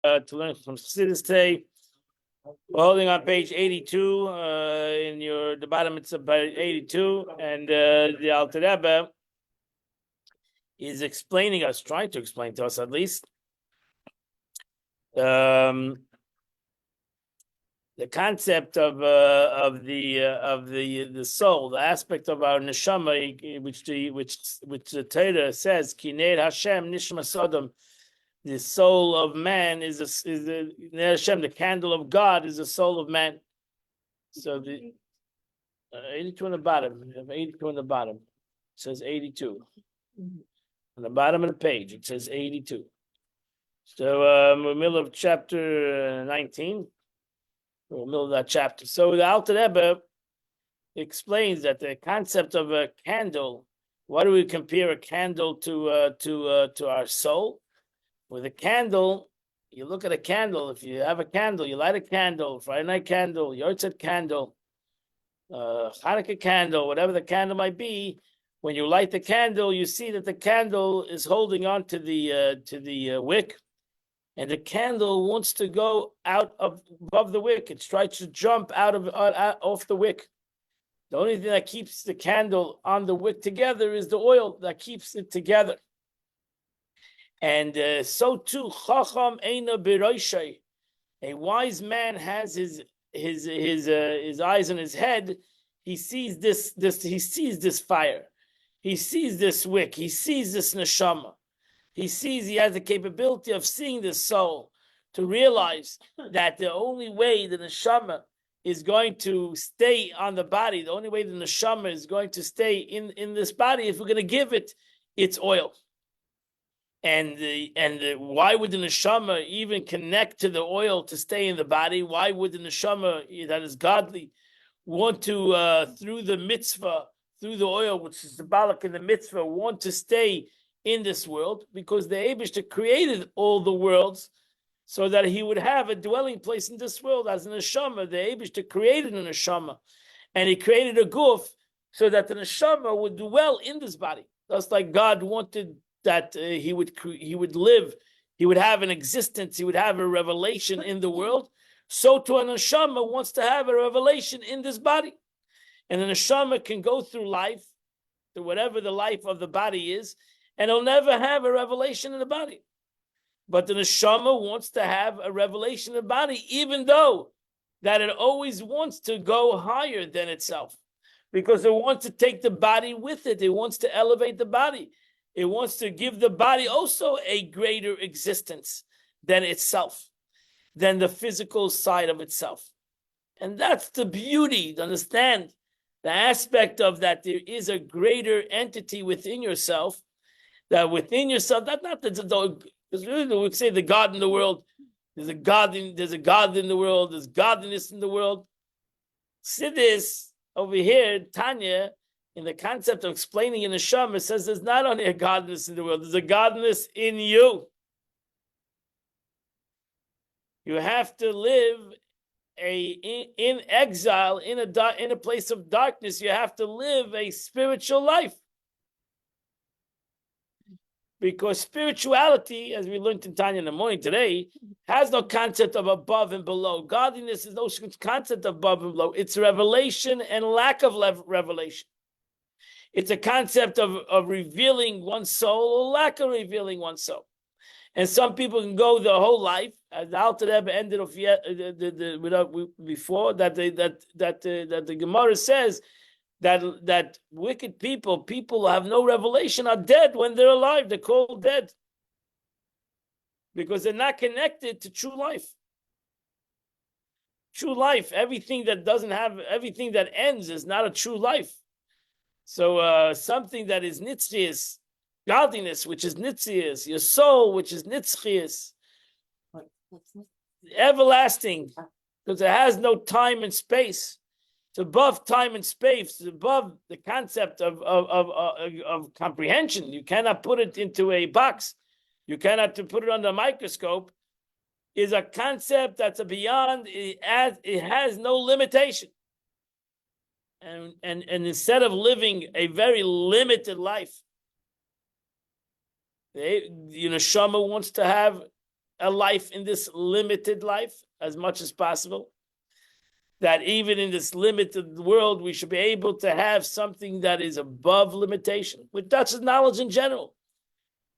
to learn from Chassidus today. We're holding on page 82. The bottom it's about 82, and the Alter Rebbe is trying to explain to us at least, the concept of the soul, the aspect of our neshama, which the Torah says, Kinei Hashem Nishma Sodom. The soul of man is Hashem, the candle of God is the soul of man. So the 82 on the bottom, 82 on the bottom, it says 82. On the bottom of the page, it says 82. So we're in the middle of chapter 19. We're in the middle of that chapter. So the Alter Rebbe explains that the concept of a candle, why do we compare a candle to our soul? With a candle, you look at a candle. If you have a candle, you light a candle, Friday night candle, Yortzeit candle, Hanukkah candle, whatever the candle might be. When you light the candle, you see that the candle is holding on to the wick, and the candle wants to go above the wick. It tries to jump off the wick. The only thing that keeps the candle on the wick together is the oil that keeps it together. And so too, Chacham Eina B'Roshai. A wise man has his eyes on his head. He sees this. He sees this fire. He sees this wick. He sees this neshama. He has the capability of seeing this soul, to realize that the only way the neshama is going to stay on the body, the only way the neshama is going to stay in this body, if we're going to give it its oil. And why would the neshama even connect to the oil to stay in the body? Why would the neshama that is godly want to, through the mitzvah, through the oil, which is symbolic in the mitzvah, want to stay in this world? Because the Eibishter created all the worlds so that he would have a dwelling place in this world as a neshama. The Eibishter created a neshama, and he created a guf so that the neshama would dwell in this body. Just like God wanted that he would live, he would have an existence, he would have a revelation in the world. So too, a neshama wants to have a revelation in this body, and a neshama can go through life, through whatever the life of the body is, and he'll never have a revelation in the body. But the neshama wants to have a revelation in the body, even though that it always wants to go higher than itself, because it wants to take the body with it. It wants to elevate the body. It wants to give the body also a greater existence than itself, than the physical side of itself. And that's the beauty, to understand the aspect of that there is a greater entity within yourself, that within yourself, that's not because really we say the God in the world, there's a God in the world, there's godliness in the world. See this over here, Tanya, in the concept of explaining in the Neshama, it says there's not only a godliness in the world, there's a godliness in you. You have to live in exile, in a place of darkness. You have to live a spiritual life. Because spirituality, as we learned in Tanya in the morning today, has no concept of above and below. Godliness is no concept of above and below. It's revelation and lack of revelation. It's a concept of revealing one's soul or lack of revealing one's soul. And some people can go their whole life, as the Alter Rebbe ended off before, that the Gemara says that wicked people who have no revelation, are dead when they're alive. They're called dead because they're not connected to true life. True life, everything that ends is not a true life. So something that is nitzchias, godliness, which is nitzchias, your soul, which is nitzchias, everlasting, because it has no time and space. It's above time and space. It's above the concept of comprehension. You cannot put it into a box. You cannot put it under a microscope. Is a concept that's beyond. It has no limitation. And instead of living a very limited life, the neshama wants to have a life in this limited life as much as possible. That even in this limited world, we should be able to have something that is above limitation, which that's knowledge in general.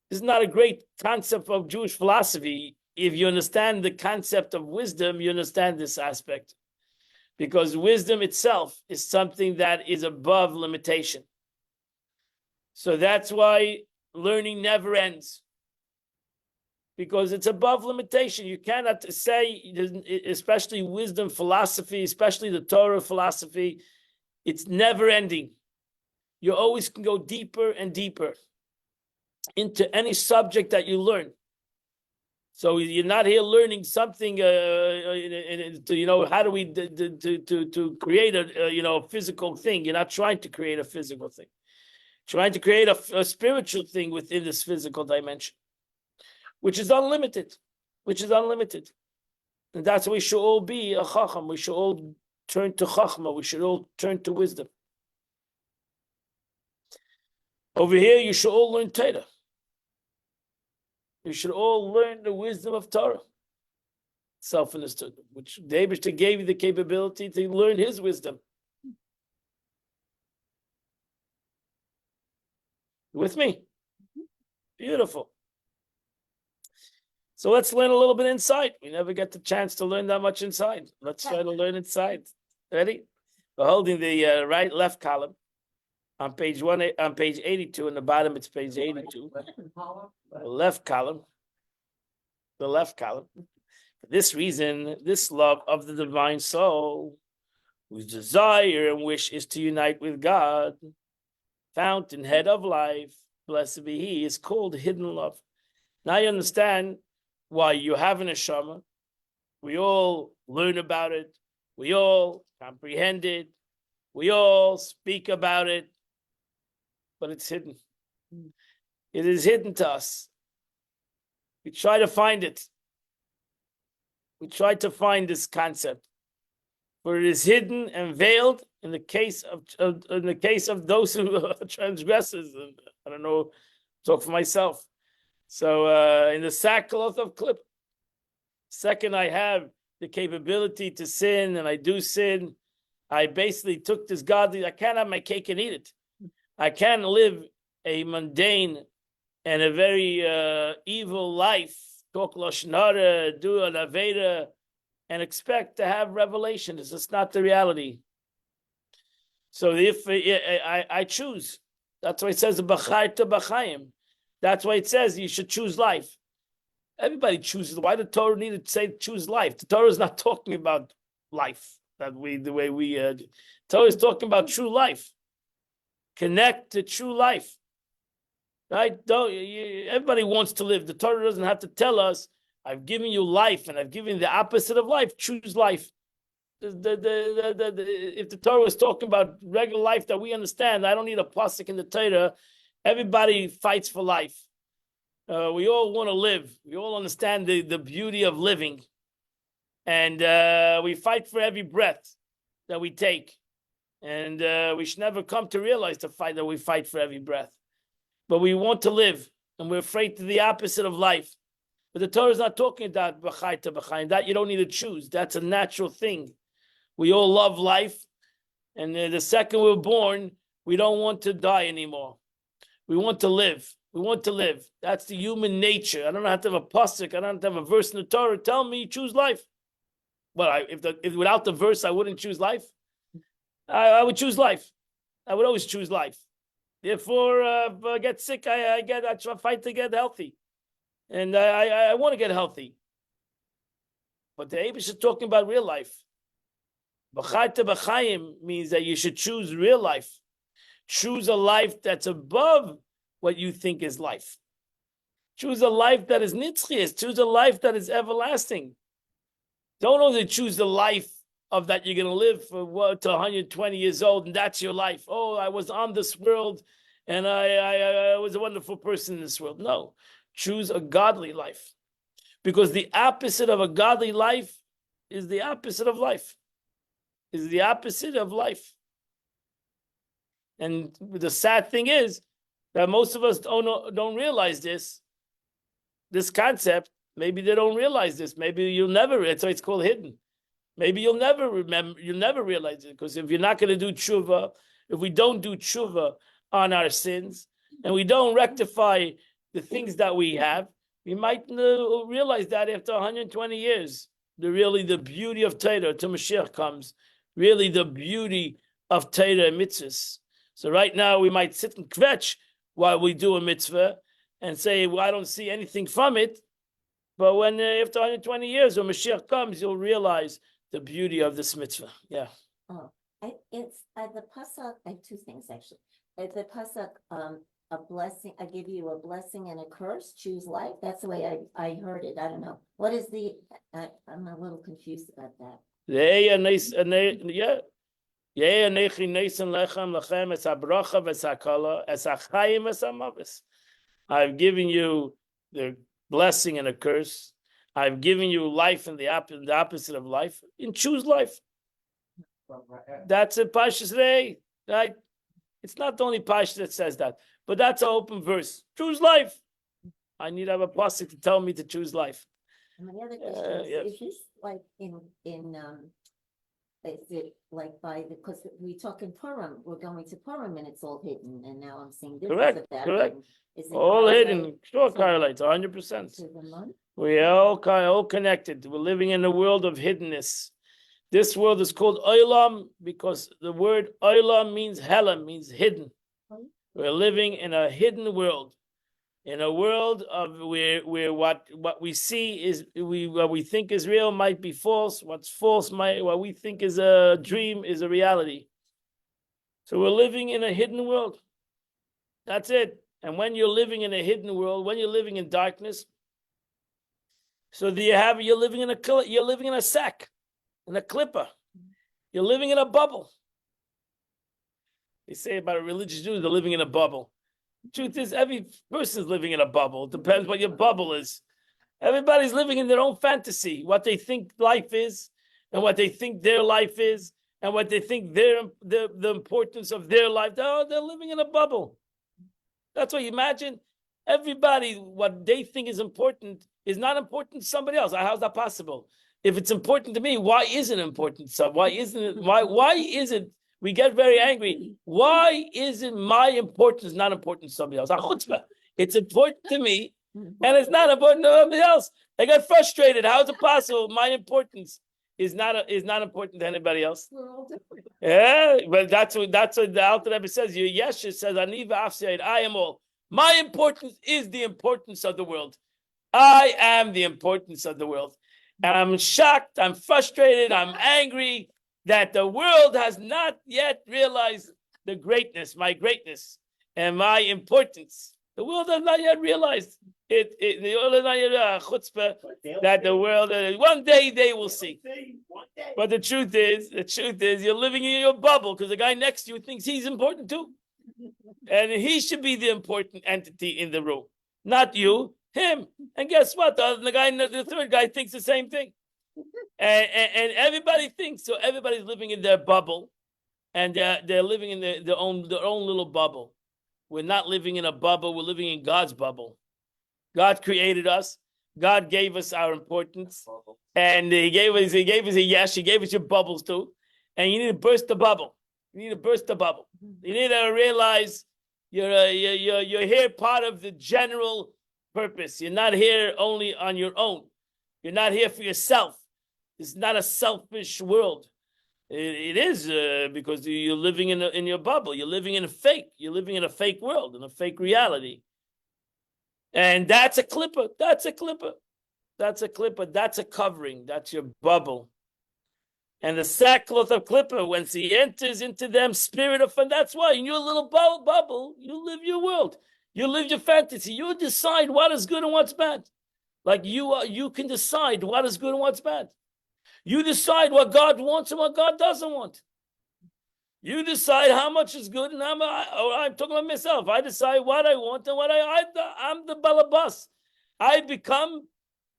This is not a great concept of Jewish philosophy. If you understand the concept of wisdom, you understand this aspect. Because wisdom itself is something that is above limitation. So that's why learning never ends. Because it's above limitation. You cannot say, especially wisdom philosophy, especially the Torah philosophy, it's never ending. You always can go deeper and deeper into any subject that you learn. So you're not here learning something, how do we to create a physical thing? You're not trying to create a physical thing. You're trying to create a spiritual thing within this physical dimension, which is unlimited, And that's why we should all be a chacham. We should all turn to chachma. We should all turn to wisdom. Over here, you should all learn Torah. You should all learn the wisdom of Torah. Self-understood, which David gave you the capability to learn his wisdom. You with me? Beautiful. So let's learn a little bit inside. We never get the chance to learn that much inside. Let's try to learn inside. Ready? We're holding the left column on page 82. In the bottom, it's page 82. The left column. For this reason, this love of the divine soul, whose desire and wish is to unite with God, fountainhead of life, blessed be He, is called hidden love. Now you understand why you have an neshama. We all learn about it. We all comprehend it. We all speak about it. But it's hidden. It is hidden to us. We try to find it. We try to find this concept. For it is hidden and veiled in the case of those who are transgressors. I don't know, talk for myself. So in the sackcloth of clip, second I have the capability to sin, and I do sin, I basically took this godly, I can't have my cake and eat it. I can't live a mundane and a very evil life, talk lashon hara, do an aveda, and expect to have revelation. It's just not the reality. So if I choose, that's why it says b'charta b'chaim. That's why it says you should choose life. Everybody chooses. Why the Torah need to say choose life? The Torah is not talking about life the way we. Torah is talking about true life. Connect to true life. Right? Everybody wants to live. The Torah doesn't have to tell us, I've given you life and I've given you the opposite of life. Choose life. If the Torah is talking about regular life that we understand, I don't need a pasuk in the Torah. Everybody fights for life. We all want to live. We all understand the beauty of living. And we fight for every breath that we take. And we should never come to realize that we fight for every breath. But we want to live, and we're afraid to the opposite of life. But the Torah is not talking about b'chayta b'chayim. That you don't need to choose. That's a natural thing. We all love life, and the second we're born, we don't want to die anymore. We want to live. We want to live. That's the human nature. I don't have to have a pasuk. I don't have to have a verse in the Torah. Tell me, choose life. But if without the verse, I wouldn't choose life. I would choose life. I would always choose life. Therefore, if I get sick, I try to fight to get healthy. And I want to get healthy. But the Abish is talking about real life. B'chayta b'chayim means that you should choose real life. Choose a life that's above what you think is life. Choose a life that is nitzchias. Choose a life that is everlasting. Don't only choose the life of that you're going to live for to 120 years old, and that's your life. Oh, I was on this world, and I was a wonderful person in this world. No, choose a godly life, because the opposite of a godly life is the opposite of life. Is the opposite of life. And the sad thing is that most of us don't realize this concept, Maybe they don't realize this. Maybe you'll never. That's why it's called hidden. Maybe you'll never remember. You'll never realize it, because if you're not going to do tshuva, if we don't do tshuva on our sins, and we don't rectify the things that we have, we might realize that after 120 years, the beauty of Torah till Mashiach comes, really the beauty of Torah and mitzvahs. So right now we might sit and kvetch while we do a mitzvah and say, well, I don't see anything from it. But when after 120 years, when Mashiach comes, you'll realize the beauty of this mitzvah. Yeah. Oh, it's the pasuk. I have two things actually. It's the pasuk. A blessing. I give you a blessing and a curse. Choose life. That's the way I heard it. I don't know. What is the? I'm a little confused about that. I've given you the blessing and a curse. I've given you life and the opposite of life. And choose life. That's a Pashas Rei, right? It's not the only Pash that says that, but that's an open verse. Choose life. I need to have a pasuk to tell me to choose life. And my other question is this like in is it like because we talk in Purim, we're going to Purim and it's all hidden, and now I'm seeing this. Correct. Is it all hidden? Sure, correlates 100%. We are all connected. We're living in a world of hiddenness. This world is called Olam because the word Olam means Helam, means hidden. We're living in a hidden world, in a world of where what we see is what we think is real might be false. What's false what we think is a dream is a reality. So we're living in a hidden world. That's it. And when you're living in a hidden world, when you're living in darkness, so you're living in a sack. In a clipper. You're living in a bubble. They say about religious Jews, they're living in a bubble. The truth is, every person's living in a bubble. It depends what your bubble is. Everybody's living in their own fantasy, what they think life is, and what they think their life is, and what they think the importance of their life. They're living in a bubble. That's why you imagine everybody, what they think is important is not important to somebody else. How's that possible? If it's important to me, why isn't it important to some? Why isn't it? We get very angry. Why isn't my importance not important to somebody else? It's important to me, and it's not important to somebody else. I got frustrated. How is it possible my importance is not important to anybody else? We're all different. Yeah, but that's what the Alter Rebbe says. Yesha says, I am all. My importance is the importance of the world. I am the importance of the world. And I'm shocked, I'm frustrated, I'm angry that the world has not yet realized the greatness, my greatness, and my importance. The world has not yet realized it. The world has not yet chutzpah that the world, one day they will see. But the truth is, you're living in your bubble because the guy next to you thinks he's important too. And he should be the important entity in the room, not you. Him. And guess what? The third guy thinks the same thing. And everybody thinks, so everybody's living in their bubble, and they're living in their own little bubble. We're not living in a bubble, we're living in God's bubble. God created us, God gave us our importance, and He gave us a yes, He gave us your bubbles too. And you need to burst the bubble. You need to burst the bubble. You need to realize you're here part of the general purpose. You're not here only on your own. You're not here for yourself. It's not a selfish world. It is because you're living in your bubble. You're living in a fake. You're living in a fake world, in a fake reality. And that's a clipper. That's a clipper. That's a clipper. That's a covering. That's your bubble. And the sackcloth of clipper, once he enters into them, spirit of fun. That's why in your little bubble, you live your world. You live your fantasy. You decide what is good and what's bad. Like you can decide what is good and what's bad. You decide what God wants and what God doesn't want. You decide how much is good and I'm talking about myself. I decide what I want and what I'm the balabas. I become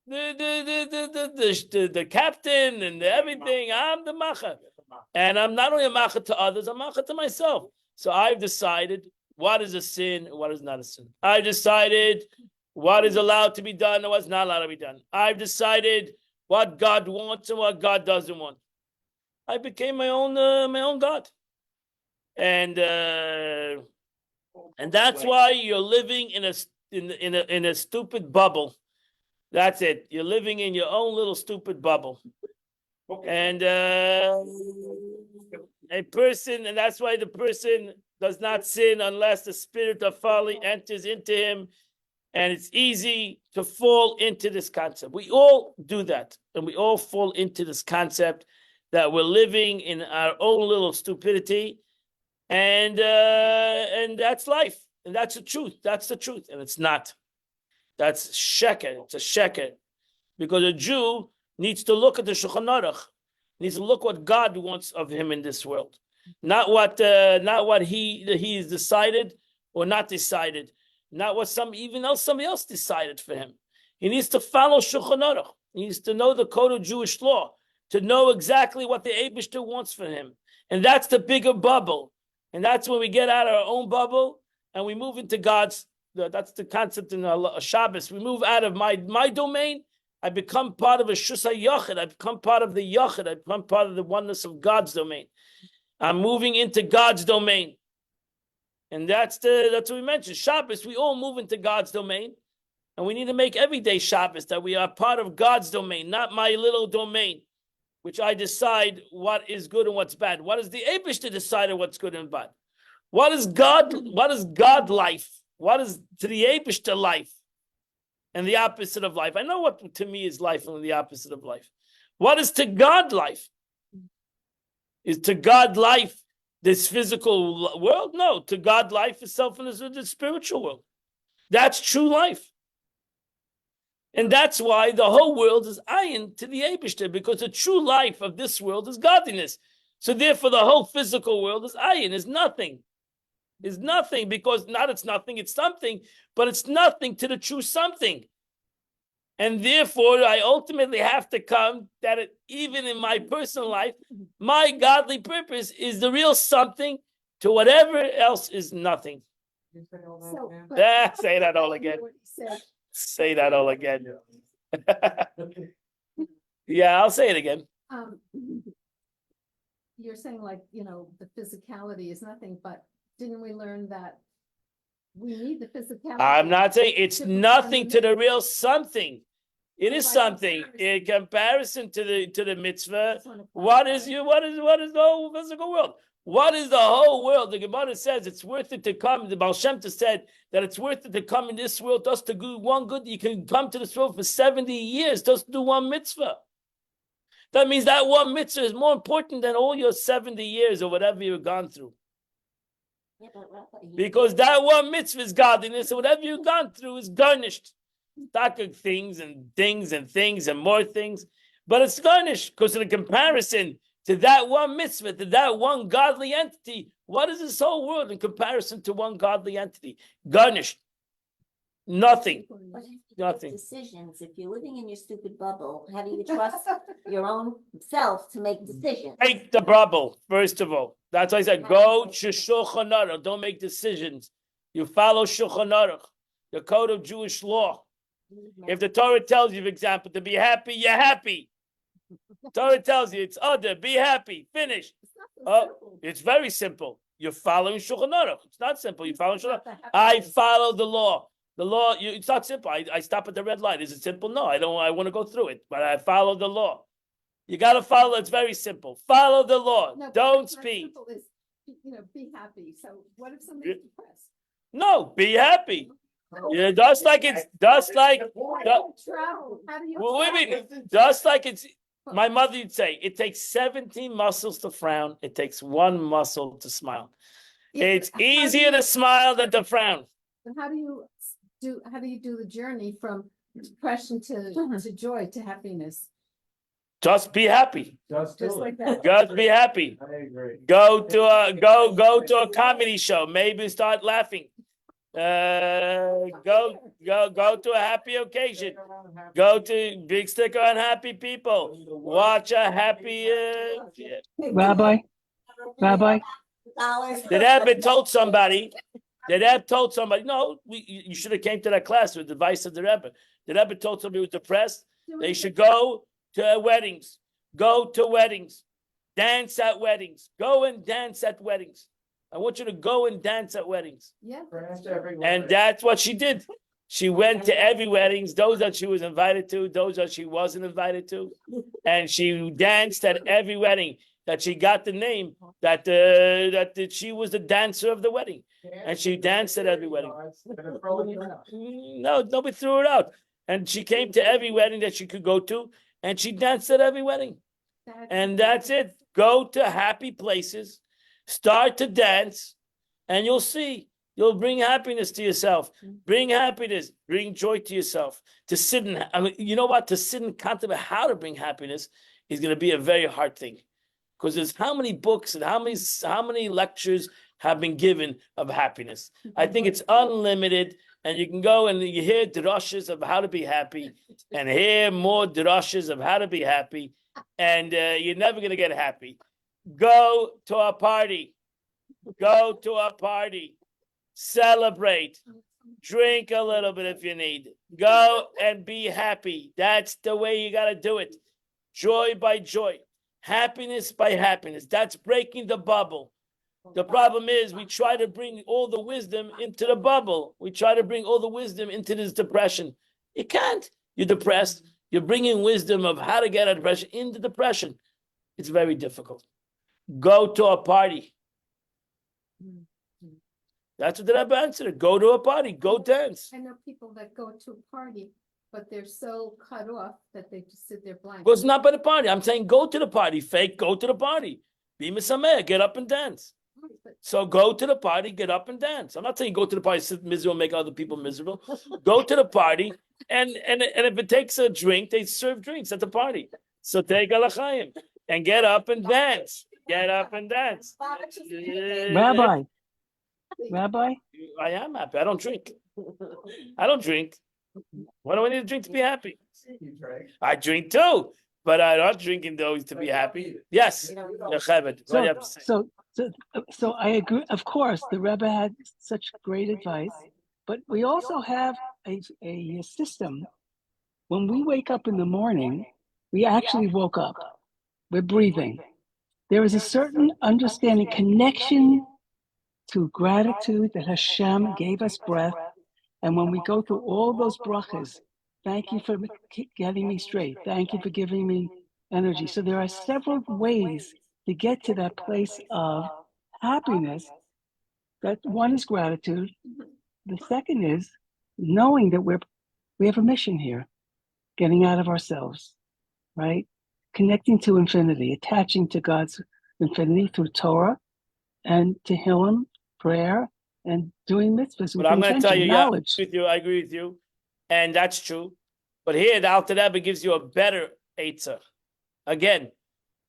the captain and everything. I'm the macha. And I'm not only a macha to others, I'm macha to myself. So I've decided what is a sin and what is not a sin. I decided what is allowed to be done and what's not allowed to be done. I've decided what God wants and what God doesn't want. I became my own God, and that's why you're living in a stupid bubble. That's it. You're living in your own little stupid bubble, and a person, and that's why the person does not sin unless the spirit of folly enters into him. And it's easy to fall into this concept. We all do that. And we all fall into this concept that we're living in our own little stupidity. And that's life. And that's the truth. That's the truth. And it's not. That's sheker. It's a sheker. Because a Jew needs to look at the Shulchan Aruch. Needs to look what God wants of him in this world. Not what he's decided or not decided. Not what somebody else decided for him. He needs to follow Shulchan Aruch. He needs to know the code of Jewish law, to know exactly what the Eibishter wants for him. And that's the bigger bubble. And that's when we get out of our own bubble and we move into God's, that's the concept in Shabbos. We move out of my domain. I become part of a Shus HaYachid. I become part of the Yachid. I become part of the oneness of God's domain. I'm moving into God's domain. And that's what we mentioned. Shabbos, we all move into God's domain. And we need to make every day Shabbos that we are part of God's domain, not my little domain, which I decide what is good and what's bad. What is the Eibishter decide what's good and bad? What is God life? What is to the Eibishter life? And the opposite of life. I know what to me is life and the opposite of life. What is to God life? Is to God life this physical world? No, to God life is self and the spiritual world. That's true life. And that's why the whole world is ayin to the Eibishter, because the true life of this world is godliness. So therefore the whole physical world is ayin, is nothing. Is nothing, because not it's nothing, it's something, but it's nothing to the true something. And therefore, I ultimately have to come that even in my personal life, my godly purpose is the real something to whatever else is nothing. Say that all again. Say that all again. Yeah, I'll say it again. You're saying the physicality is nothing, but didn't we learn that we need the physicality? I'm not saying it's nothing to the real something. It is something in comparison to the mitzvah. What is the whole physical world? What is the whole world? The Gemara says it's worth it to come. The Baal Shem Tov said that it's worth it to come in this world just to do one good. You can come to this world for 70 years just to do one mitzvah. That means that one mitzvah is more important than all your 70 years or whatever you've gone through. Yeah, because that one mitzvah is godliness, and whatever you've gone through is garnished. Talk of things and more things, but it's garnished because in comparison to that one mitzvah, to that one godly entity, what is this whole world in comparison to one godly entity? Garnished. Nothing. Nothing. Decisions. If you're living in your stupid bubble, how do you trust your own self to make decisions? Break the bubble, first of all. That's why I said, go to Shulchan Aruch. Don't make decisions. You follow Shulchan Aruch, the code of Jewish law. If the Torah tells you, for example, to be happy, you're happy. Torah tells you it's other, be happy, finish. It's very simple. You're following Shulchan Aruch. It's not simple. You follow Shulchan Aruch. I follow the law. The law, it's not simple. I stop at the red light. Is it simple? No, I don't. I want to go through it, but I follow the law. You got to follow. It's very simple. Follow the law. No, don't speak. Simple is, be happy. So what if somebody's depressed? No, be happy. Yeah, just like it's just like. Travel. How do you? Wait a minute. Just like it's. My mother would say, it takes 17 muscles to frown. It takes one muscle to smile. It's easier to smile than to frown. And how do you do the journey from depression to joy to happiness? Just be happy. Just like that. Just be happy. I agree. Go to a comedy show. Maybe start laughing. Go to a happy occasion. Go to Big Sticker on happy people. Watch a happy. Rabbi. $. Did Abbott told somebody The Rebbe told somebody, no, you should have came to that class with the advice of the Rebbe. The Rebbe told somebody who was depressed, they should go to weddings, dance at weddings, go and dance at weddings. I want you to go and dance at weddings. Yeah. And that's what she did. She went to every weddings, those that she was invited to, those that she wasn't invited to. And she danced at every wedding that she got the name that she was the dancer of the wedding. And she danced at every wedding. No, nobody threw her out. And she came to every wedding that she could go to, and she danced at every wedding. And that's it. Go to happy places, start to dance, and you'll see. You'll bring happiness to yourself. Bring happiness, bring joy to yourself. To sit and, you know what? To sit and contemplate how to bring happiness is going to be a very hard thing. Because there's how many books and how many lectures have been given of happiness. I think it's unlimited, and you can go and you hear drushes of how to be happy, and hear more drushes of how to be happy, and you're never going to get happy. Go to a party. Go to a party. Celebrate. Drink a little bit if you need. Go and be happy. That's the way you got to do it. Joy by joy. Happiness by happiness. That's breaking the bubble. The problem is we try to bring all the wisdom into the bubble. We try to bring all the wisdom into this depression. You can't. You're depressed. You're bringing wisdom of how to get out of depression into depression. It's very difficult. Go to a party. That's what the Rebbe answered. Go to a party. Go dance. I know people that go to a party, but they're so cut off that they just sit there blind. Well, it's not by the party. I'm saying go to the party. Fake, go to the party. Be misameh, get up and dance. So go to the party, get up and dance. I'm not saying go to the party, sit miserable, make other people miserable. Go to the party, and if it takes a drink, they serve drinks at the party. So take a l'chaim and get up and dance. Get up and dance. Rabbi, I am happy. I don't drink. I don't drink. Why do I need to drink to be happy? I drink too, but I'm not drinking those to be happy. Yes. so I agree. Of course, the Rebbe had such great advice, but we also have a system. When we wake up in the morning, we actually woke up. We're breathing. There is a certain understanding, connection to gratitude that Hashem gave us breath. And when we go through all those brachas, thank you for getting me straight. Thank you for giving me energy. So there are several ways to get to that place of happiness. That one is gratitude. The second is knowing that we have a mission here, getting out of ourselves, right? Connecting to infinity, attaching to God's infinity through Torah and Tehillim, prayer, and doing mitzvahs. But I'm going to tell you, knowledge. I agree with you, and that's true. But here, the Alter Rebbe gives you a better Eitzah. Again,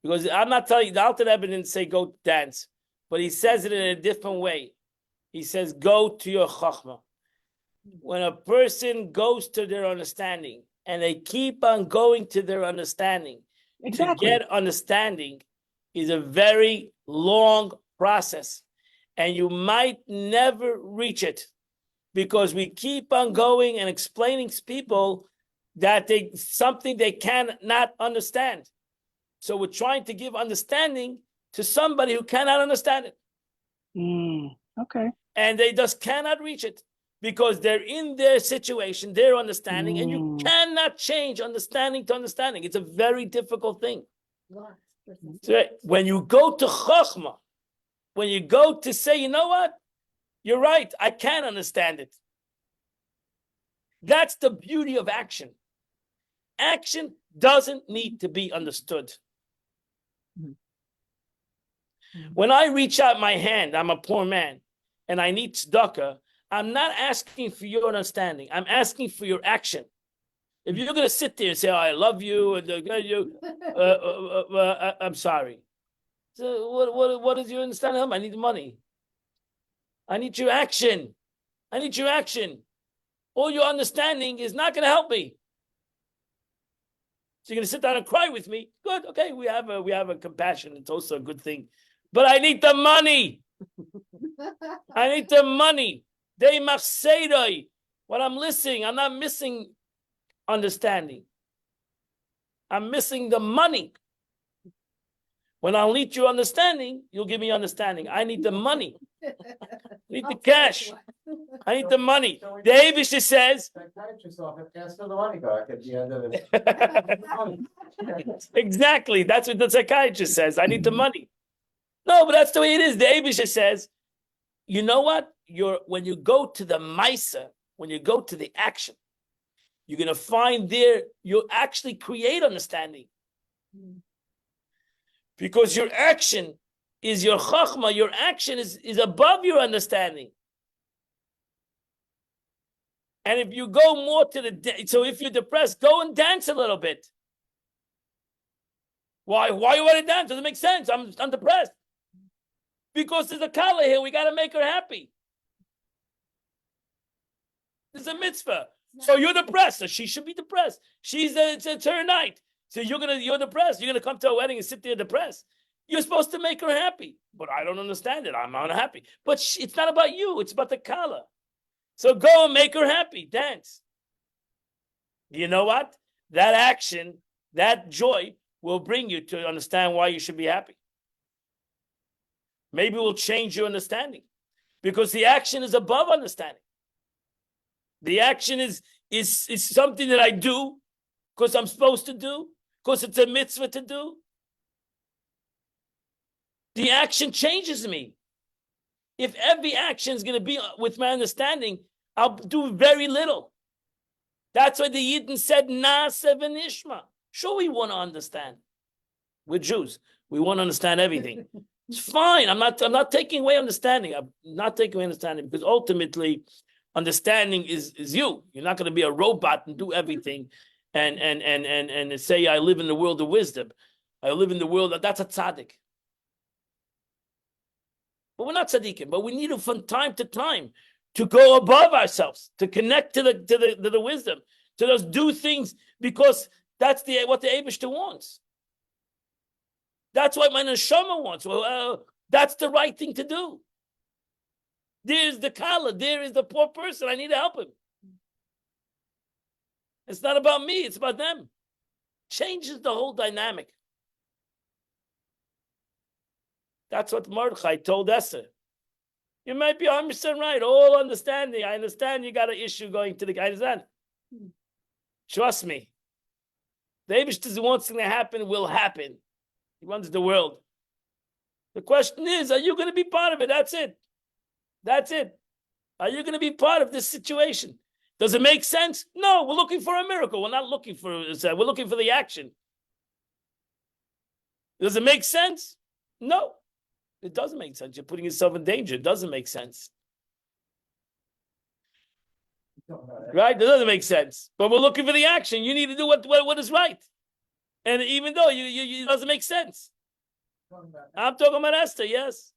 because I'm not telling you, the Alter Rebbe didn't say go dance, but he says it in a different way. He says go to your chachma. When a person goes to their understanding, and they keep on going to their understanding, Exactly. to get understanding is a very long process. And you might never reach it because we keep on going and explaining to people that something they cannot understand. So we're trying to give understanding to somebody who cannot understand it. Okay. And they just cannot reach it because they're in their situation, their understanding, and you cannot change understanding to understanding. It's a very difficult thing. So when you go to Chachma, when you go to say, you know what? You're right. I can understand it. That's the beauty of action. Action doesn't need to be understood. When I reach out my hand, I'm a poor man, and I need tzedakah, I'm not asking for your understanding. I'm asking for your action. If you're going to sit there and say, oh, I love you, and I'm sorry. So what is your understanding? I need money. I need your action. I need your action. All your understanding is not going to help me. So you're going to sit down and cry with me? Good. Okay, we have a compassion. It's also a good thing. But I need the money. I need the money. They machseidoi. When I'm listening, I'm not missing understanding. I'm missing the money. When I'll need your understanding, you'll give me understanding. I need the money. I need the cash. I need the money. The Avisha says. Psychiatrist office asked for the money back at the end of it. Exactly. That's what the psychiatrist says. I need the money. No, but that's the way it is. The Avisha says, you know what? When you go to the Maisa, when you go to the action, you're going to find there, you'll actually create understanding. Because your action is your chachma, your action is above your understanding. And if you go more to so if you're depressed, go and dance a little bit. Why you want to dance? Doesn't make sense. I'm depressed. Because there's a kala here, we got to make her happy. There's a mitzvah. So you're depressed, so she should be depressed. It's her night. So you're depressed. You're gonna come to a wedding and sit there depressed. You're supposed to make her happy, but I don't understand it. I'm unhappy. But it's not about you. It's about the kala. So go and make her happy. Dance. You know what? That action, that joy, will bring you to understand why you should be happy. Maybe it will change your understanding, because the action is above understanding. The action is something that I do because I'm supposed to do, because it's a mitzvah to do. The action changes me. If every action is going to be with my understanding, I'll do very little. That's why the Yidden said, Na'aseh v'nishma. Sure, we want to understand. We're Jews. We want to understand everything. It's fine. I'm not taking away understanding. I'm not taking away understanding, because ultimately, understanding is you. You're not going to be a robot and do everything and say, I live in the world of wisdom. I live in the world. That's a tzaddik. But we're not tzaddikim. But we need it from time to time to go above ourselves, to connect to the wisdom, to just do things because that's what the Eibishter wants. That's what my neshama wants. Well, that's the right thing to do. There's the kala. There is the poor person. I need to help him. It's not about me. It's about them. Changes the whole dynamic. That's what Mordechai told Esther. You might be 100% right. All understanding. I understand you got an issue going to the guy. I understand. Trust me. The Eibishter wants something to happen will happen. He runs the world. The question is, are you going to be part of it? That's it. That's it. Are you going to be part of this situation? Does it make sense? No, we're looking for a miracle. We're not looking for, we're looking for the action. Does it make sense? No, it doesn't make sense. You're putting yourself in danger. It doesn't make sense. Right? It doesn't make sense. But we're looking for the action. You need to do what is right. And even though it doesn't make sense. I'm talking about Esther, yes.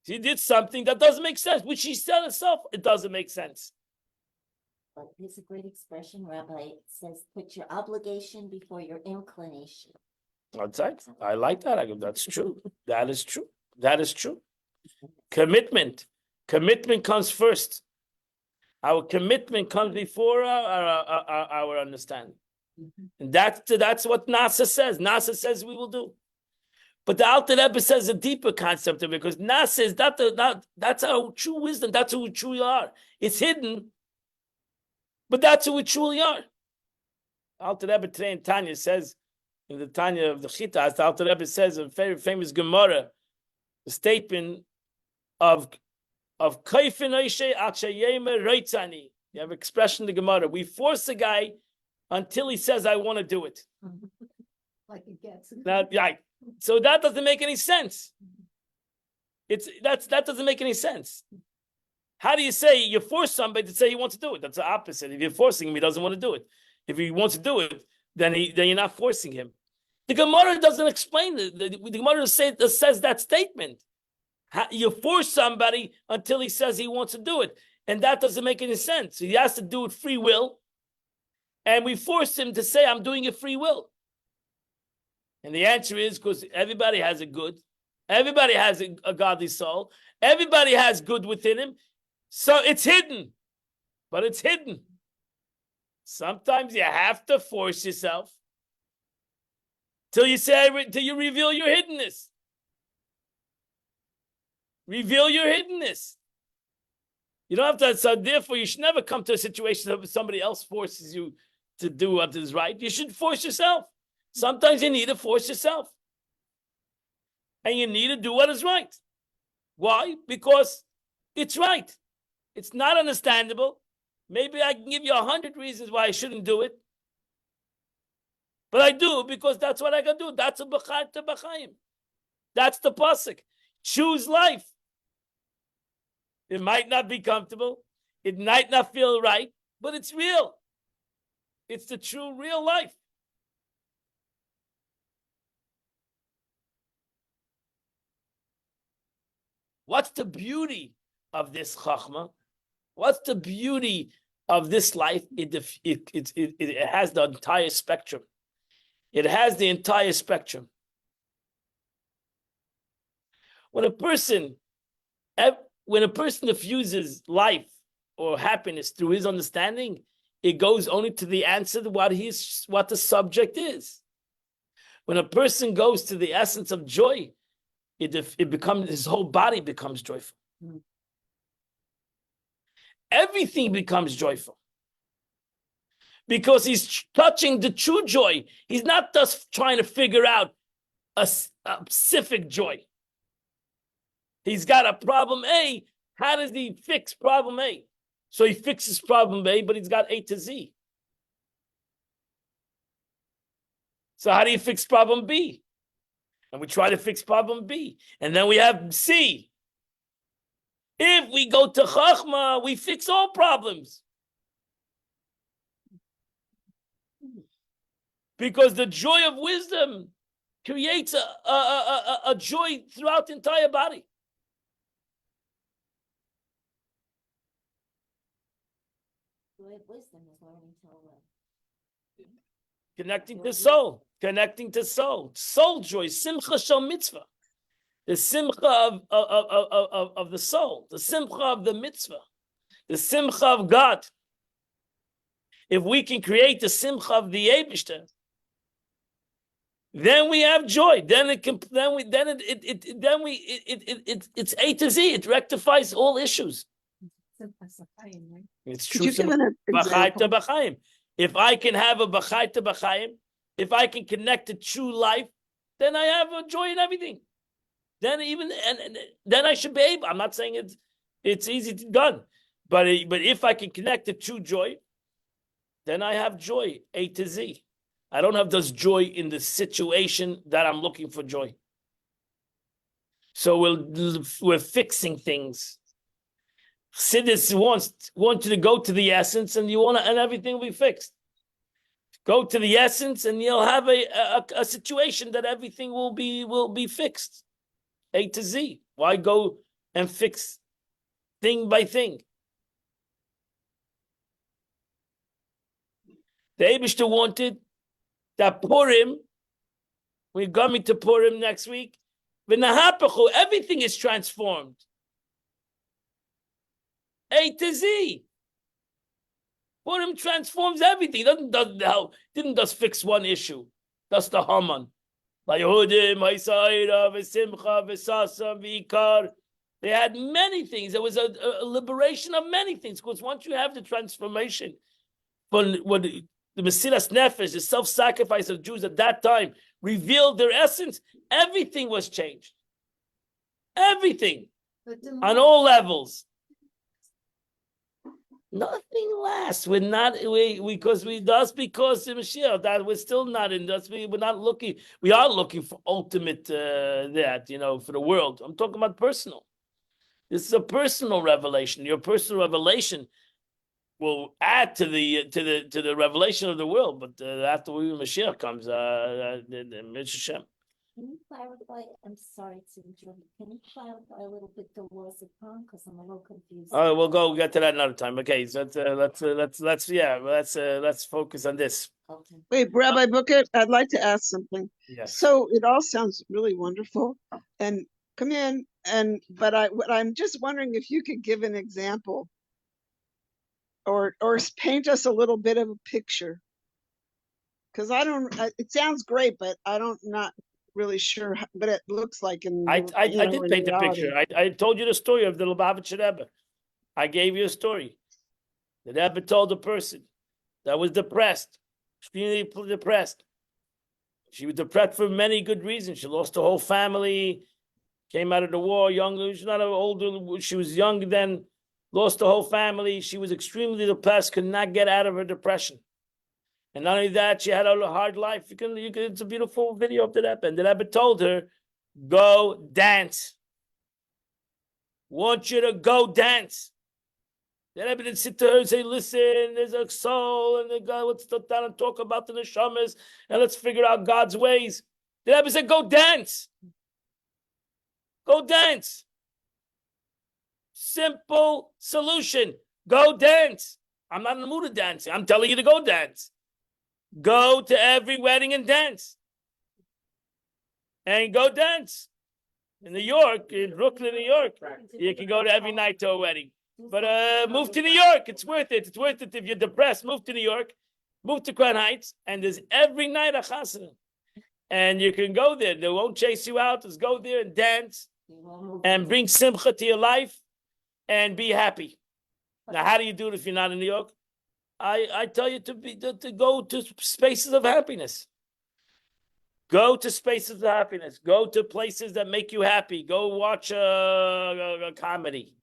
She did something that doesn't make sense, which she said herself, it doesn't make sense. But there's a great expression, Rabbi. It says, put your obligation before your inclination. That's right. I like that. That's true. That is true. That is true. Commitment. Commitment comes first. Our commitment comes before our understanding. And that's what Nasa says. Nasa says we will do. But the Alter Rebbe says a deeper concept of it, because Nasa is that's our true wisdom. That's who we truly are. It's hidden, but that's who we truly are. Alter Rebbe today in Tanya says, in the Tanya of the Chitas, the Alter Rebbe says a very famous Gemara, the statement of Kaifin Oishe Achayema Reitzani. You have expression in the Gemara. We force a guy until he says, I want to do it. Like it gets. Now, right. So that doesn't make any sense. That doesn't make any sense. How do you say you force somebody to say he wants to do it? That's the opposite. If you're forcing him, he doesn't want to do it. If he wants to do it, then you're not forcing him. The Gemara doesn't explain the Gemara says that statement. You force somebody until he says he wants to do it, and that doesn't make any sense. He has to do it free will, and we force him to say, "I'm doing it free will." And the answer is because everybody has a good, Everybody has a godly soul. Everybody has good within him. So it's hidden, but it's hidden. Sometimes you have to force yourself till you reveal your hiddenness. Reveal your hiddenness. You don't have to, so therefore you should never come to a situation that somebody else forces you to do what is right. You should force yourself. Sometimes you need to force yourself. And you need to do what is right. Why? Because it's right. It's not understandable. Maybe I can give you 100 reasons why I shouldn't do it. But I do because that's what I can do. That's a b'chayta b'chayim. That's the pasuk. Choose life. It might not be comfortable. It might not feel right, but it's real. It's the true real life. What's the beauty of this chachma? What's the beauty of this life? It has the entire spectrum. It has the entire spectrum. When a person diffuses life or happiness through his understanding, it goes only to the answer to what the subject is. When a person goes to the essence of joy, it becomes, his whole body becomes joyful. Everything becomes joyful. Because he's touching the true joy. He's not just trying to figure out a specific joy. He's got a problem A. How does he fix problem A? So he fixes problem A, but he's got A to Z. So how do you fix problem B? And we try to fix problem B. And then we have C. If we go to Chachma, we fix all problems. Because the joy of wisdom creates a joy throughout the entire body. Joy of wisdom is learning to love. Connecting to soul. Connecting to soul. Soul joy. Simcha shel mitzvah. The simcha of the soul. The simcha of the mitzvah. The simcha of God. If we can create the simcha of the Eibishter, then we have joy. Then it's A to Z. It rectifies all issues. It's true. Could you give an example? B'chaim. If I can have a b'chaita b'chaim, if I can connect to true life, then I have a joy in everything. Then then I should be able. I'm not saying it's easy to done, but if I can connect to true joy, then I have joy A to Z. I don't have this joy in the situation that I'm looking for joy. So we're fixing things. Chassidus wants you to go to the essence, and and everything will be fixed. Go to the essence, and you'll have a situation that everything will be fixed, A to Z. Why go and fix thing by thing? The Eibishter wanted that Purim, we're coming to Purim next week, v'nahapachu, everything is transformed. A to Z. Purim transforms everything. Didn't just fix one issue. That's the Haman. They had many things. There was a liberation of many things. Because once you have the transformation, when the Mesilas Nefesh, the self-sacrifice of Jews at that time, revealed their essence, everything was changed. Everything. On all levels. Nothing lasts. We're not because the Mashiach that we're still not in. We're not looking. We are looking for ultimate for the world. I'm talking about personal. This is a personal revelation. Your personal revelation will add to the revelation of the world. But after Mashiach comes, Hashem. Can you clarify? I'm sorry to interrupt. Can you clarify a little bit the laws of Purim? Because I'm a little confused. All right, we'll get to that another time. Okay, so let's focus on this. Okay. Wait, Rabbi Booker, I'd like to ask something. Yes. So it all sounds really wonderful. And come in what I'm just wondering if you could give an example or paint us a little bit of a picture. Because it sounds great, but not really sure what it looks like I did in paint the reality. picture. I told you the story of the Lubavitcher Rebbe. I gave you a story. The Rebbe told a person that was depressed, extremely depressed. She was depressed for many good reasons. She lost her whole family, came out of the war, young. She's not an older. She was young then, lost the whole family. She was extremely depressed, could not get out of her depression. And not only that, she had a hard life. It's a beautiful video of the Rebbe. And the Rebbe told her, go dance. Want you to go dance. The Rebbe didn't sit to her and say, listen, there's a soul, and the God, let's sit down and talk about the neshamas, and let's figure out God's ways. The Rebbe said, go dance. Go dance. Simple solution. Go dance. I'm not in the mood of dancing. I'm telling you to go dance. Go to every wedding and dance. And go dance. In New York, in Brooklyn, New York, you can go to every night to a wedding. But move to New York. It's worth it. It's worth it if you're depressed. Move to New York. Move to Crown Heights. And there's every night a chasana. And you can go there. They won't chase you out. Just go there and dance. And bring simcha to your life. And be happy. Now, how do you do it if you're not in New York? I tell you to go to spaces of happiness. Go to spaces of happiness. Go to places that make you happy. Go watch a comedy.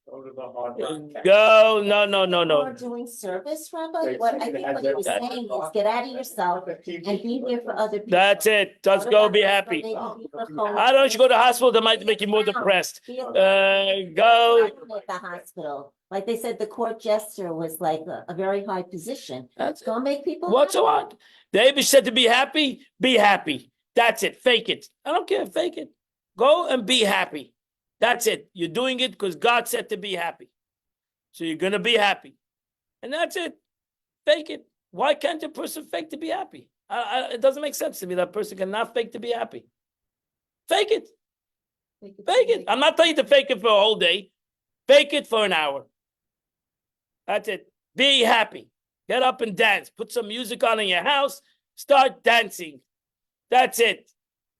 Go, no. Or doing service, Rabbi? What I think what you're saying is get out of yourself and be there for other people. That's it. Just go be happy. I don't you go to the hospital that might make you more depressed. Go. At the hospital. Like they said, the court jester was like a very high position. That's Go make people what's happy. so what? David said to be happy, be happy. That's it. Fake it. I don't care. Fake it. Go and be happy. That's it. You're doing it because God said to be happy. So you're going to be happy. And that's it. Fake it. Why can't a person fake to be happy? It doesn't make sense to me that a person cannot fake to be happy. Fake it. Fake it. I'm not telling you to fake it for a whole day. Fake it for an hour. That's it. Be happy. Get up and dance. Put some music on in your house. Start dancing. That's it.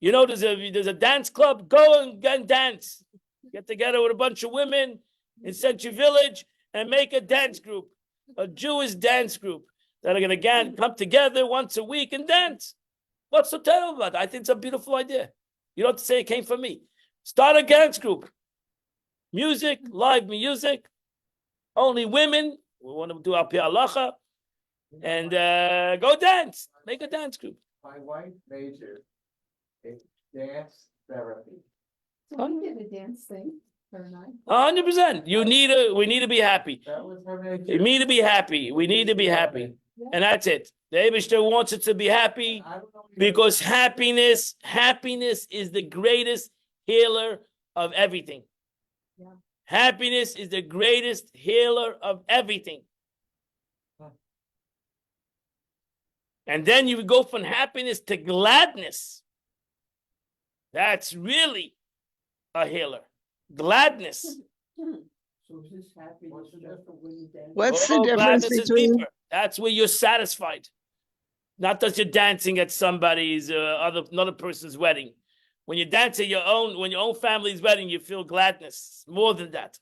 You know, there's a dance club. Go and dance. Get together with a bunch of women in Century Village and make a dance group, a Jewish dance group that are going to come together once a week and dance. What's so terrible about that? I think it's a beautiful idea. You don't have to say it came from me. Start a dance group. Music, live music, only women. We want to do our halacha and go dance. Make a dance group. My wife majored in dance therapy. So we did a dance thing for a night. 100%. We need to be happy. That was her major. We need to be happy. We need to be happy. And that's it. The Eibishter wants us to be happy because happiness is the greatest healer of everything. Yeah. Happiness is the greatest healer of everything. And then you go from happiness to gladness. That's really a healer. Gladness. So is this happiness just for when you dance? What's the difference Gladness is between? deeper. That's where you're satisfied. Not that you're dancing at somebody's another person's wedding. When you dance at when your own family's wedding, you feel gladness. More than that.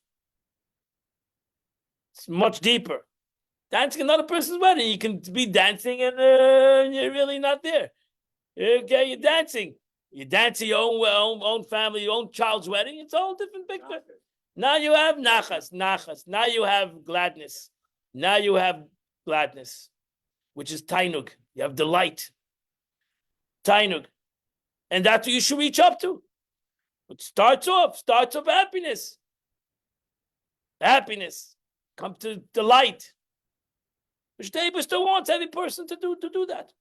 It's much deeper. Dancing at another person's wedding, you can be dancing and you're really not there. Okay, you're dancing. You dance at your own family, your own child's wedding. It's a whole different picture. Now you have nachas. Now you have gladness. Now you have gladness, which is tainug. You have delight. Tainug. And that's what you should reach up to. It starts off happiness. Happiness. Come to delight. Which the Eibishter still wants every person to do that.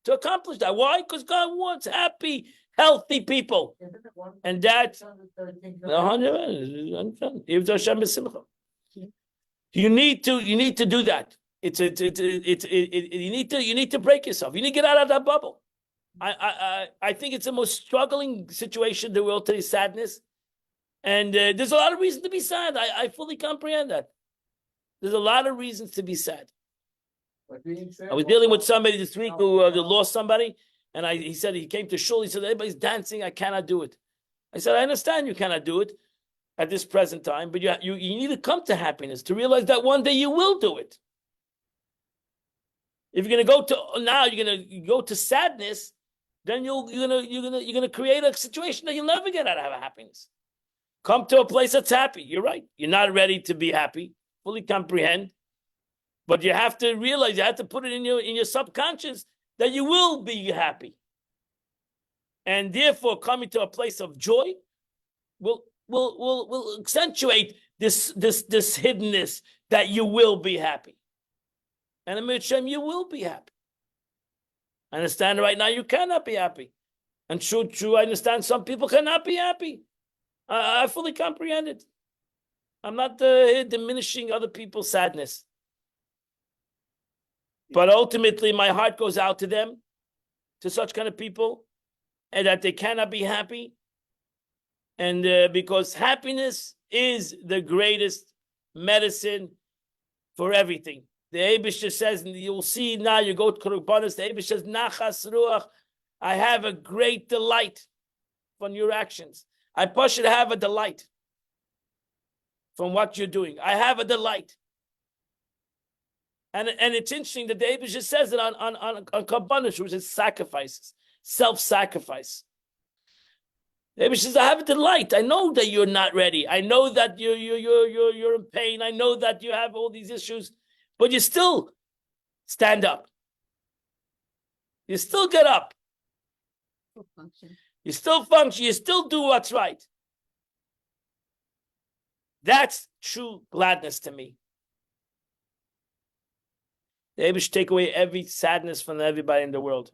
To accomplish that. Why? Because God wants happy, healthy people. And that's you need to do that. You need to break yourself. You need to get out of that bubble. I think it's the most struggling situation in the world today, sadness. And there's a lot of reason to be sad. I fully comprehend that. There's a lot of reasons to be sad. I was dealing with somebody this week who lost somebody, and he said he came to shul. He said everybody's dancing. I cannot do it. I said I understand you cannot do it at this present time, but you need to come to happiness to realize that one day you will do it. If you're gonna you're gonna go to sadness, then you're gonna create a situation that you'll never get out of happiness. Come to a place that's happy. You're right. You're not ready to be happy. Fully comprehend. But you have to realize, you have to put it in your subconscious that you will be happy. And therefore, coming to a place of joy will accentuate this hiddenness that you will be happy. And in Hashem, you will be happy. I understand right now you cannot be happy. And true, I understand some people cannot be happy. I fully comprehend it. I'm not diminishing other people's sadness. But ultimately, my heart goes out to them, to such kind of people, and that they cannot be happy. And because happiness is the greatest medicine for everything. The Eibishter says, and you'll see now, you go to Korbanos, the Eibishter says, Nachas Ruach, I have a great delight from your actions. I should have a delight from what you're doing. I have a delight. And it's interesting that the Eibishter says it on Kabbalah, which is sacrifices, self-sacrifice. The Eibishter says, I have a delight. I know that you're not ready. I know that you're in pain. I know that you have all these issues, but you still stand up. You still get up. Full function. You still function. You still do what's right. That's true gladness to me. The Eibishter should take away every sadness from everybody in the world,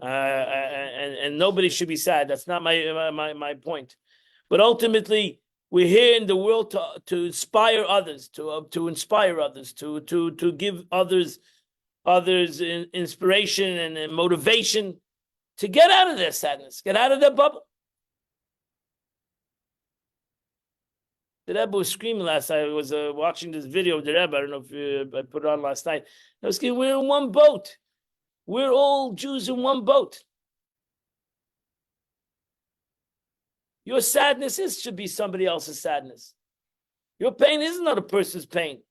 and nobody should be sad. That's not my point. But ultimately, we're here in the world to inspire others, to inspire others, to give others inspiration and motivation to get out of their sadness, get out of their bubble. The Rebbe was screaming last night. I was watching this video of the Rebbe. I don't know if I put it on last night. I was screaming, we're in one boat. We're all Jews in one boat. Your sadness should be somebody else's sadness. Your pain is not a person's pain.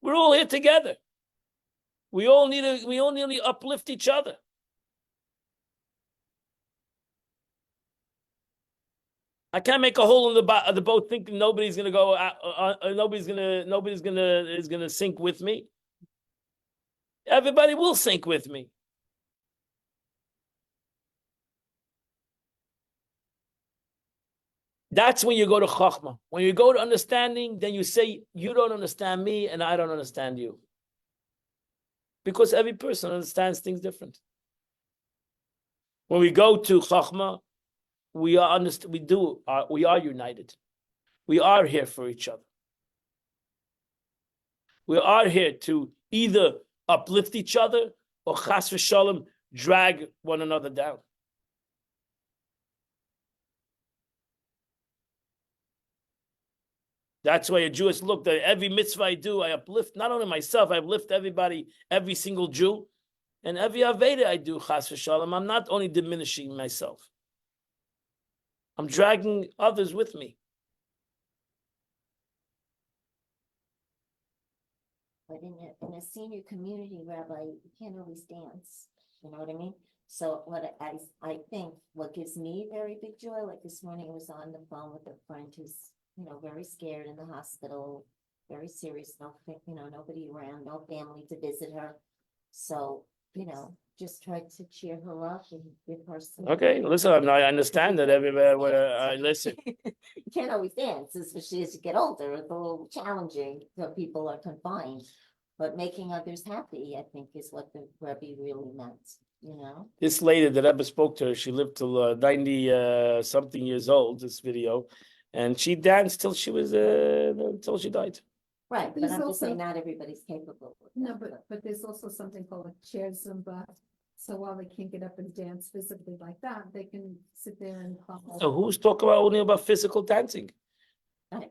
We're all here together. We all need to uplift each other. I can't make a hole in the boat thinking nobody's gonna go. Nobody's gonna sink with me. Everybody will sink with me. That's when you go to Chachma. When you go to understanding, then you say, you don't understand me and I don't understand you. Because every person understands things different. When we go to Chachma, we are united. We are here for each other. We are here to either uplift each other or chas v'shalom drag one another down. That's why a Jew has looked at every mitzvah I do, I uplift not only myself, I uplift everybody, every single Jew, and every Aveda I do, chas v'shalom, I'm not only diminishing myself. I'm dragging others with me. But in a senior community, Rabbi, you can't always dance. You know what I mean? So what I think what gives me very big joy, like this morning I was on the phone with a friend who's, very scared in the hospital, very serious, nobody around, no family to visit her. So, just tried to cheer her up and give her some. Okay, listen, I understand that everybody, I listen. You can't always dance, especially as you get older. It's a little challenging, so people are confined. But making others happy, I think, is what the Rebbe really meant, This lady that Rebbe spoke to her, she lived till 90 something years old, this video, and she danced till she was until she died. Right, but There's I'm just saying also- not everybody's capable. of No, that, but there's also something called a chair Zumba So while they can't get up and dance physically like that, they can sit there and. So who's talking about only about physical dancing?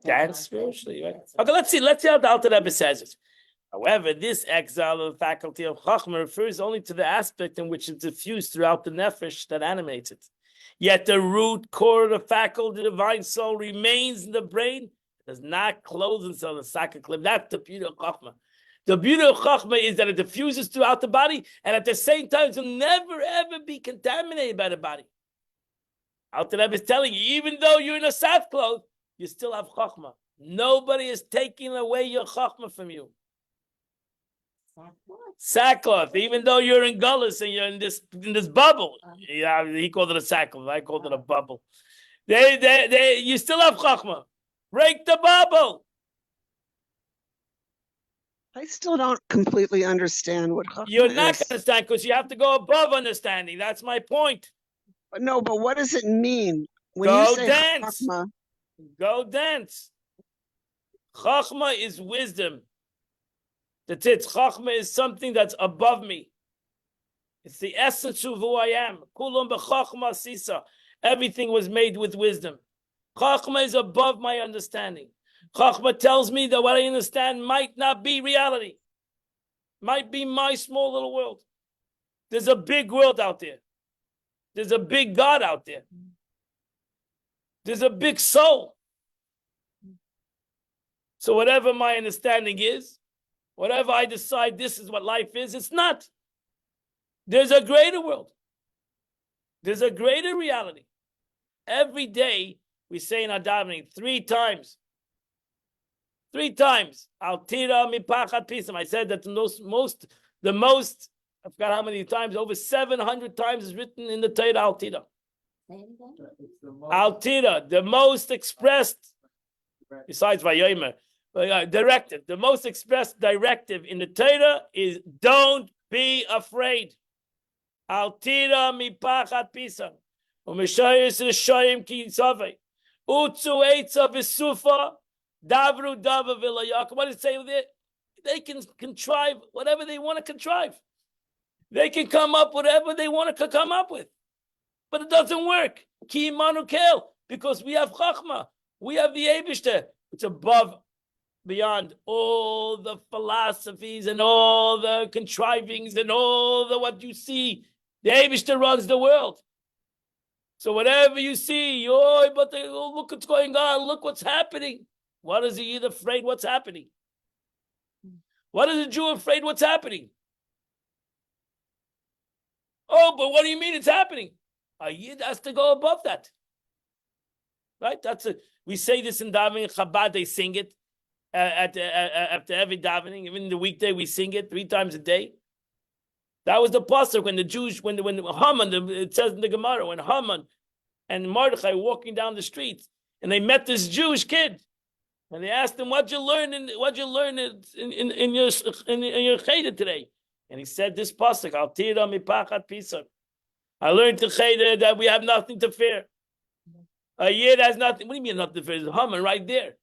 Dance spiritually, right? Okay, let's see how the Alter Rebbe says it. However, this exile of the faculty of Chachma refers only to the aspect in which it's diffused throughout the nefesh that animates it. Yet the root core of the faculty, the divine soul, remains in the brain, does not close itself in the sack of clip. That's the beauty of Chachma. The beauty of Chachma is that it diffuses throughout the body, and at the same time, it will never ever be contaminated by the body. Alter Rebbe is telling you, even though you're in a sackcloth, you still have Chachma. Nobody is taking away your Chachma from you. Sackcloth, even though you're in gullus and you're in this bubble. Yeah, he called it a sackcloth. I called it a bubble. You still have Chachma. Break the bubble. I still don't completely understand what Chachma You're not going is. to understand because you have to go above understanding. That's my point. No, but what does it mean when Go you say dance. Chachma? Go dance. Chachma is wisdom. That's it. Chachma is something that's above me. It's the essence of who I am. Kulam b'chachma sisa. Everything was made with wisdom. Chachma is above my understanding. Chachma tells me that what I understand might not be reality. Might be my small little world. There's a big world out there. There's a big God out there. There's a big soul. So whatever my understanding is, whatever I decide this is what life is, it's not. There's a greater world. There's a greater reality. Every day we say in our davening 3 times. 3 times. Al tira mipachat pisam. I said that the most, I forgot how many times, over 700 times is written in the Torah al tira. Al tira, the most expressed, besides Vayomer, directive. The most expressed directive in the Torah is don't be afraid. Al tira mipachat pisam. Umeshayis reshoyim ki yitzavei. Utzu eitza v'sufa. Davru dava vilayakum. What does it say there? They can contrive whatever they want to contrive. They can come up with whatever they want to come up with. But it doesn't work. Ki imanu kel. Because we have Chachma. We have the Eibishter. It's above, beyond all the philosophies and all the contrivings and all the what you see. The Eibishter runs the world. So whatever you see, look what's going on. Look what's happening. What is he afraid what's happening? What is a Jew afraid what's happening? Oh, but what do you mean it's happening? A Yid has to go above that. Right? We say this in davening. Chabad, they sing it after every davening. Even the weekday, we sing it 3 times a day. That was the pasuk when the Jews, when Haman, it says in the Gemara, when Haman and Mordechai were walking down the street, and they met this Jewish kid. And they asked him, "What'd you learn in your cheder today?" And he said, "This pasuk, al tira mipachat pisam." I learned to cheder that we have nothing to fear. A Yid has nothing. What do you mean nothing to fear? There's Haman right there.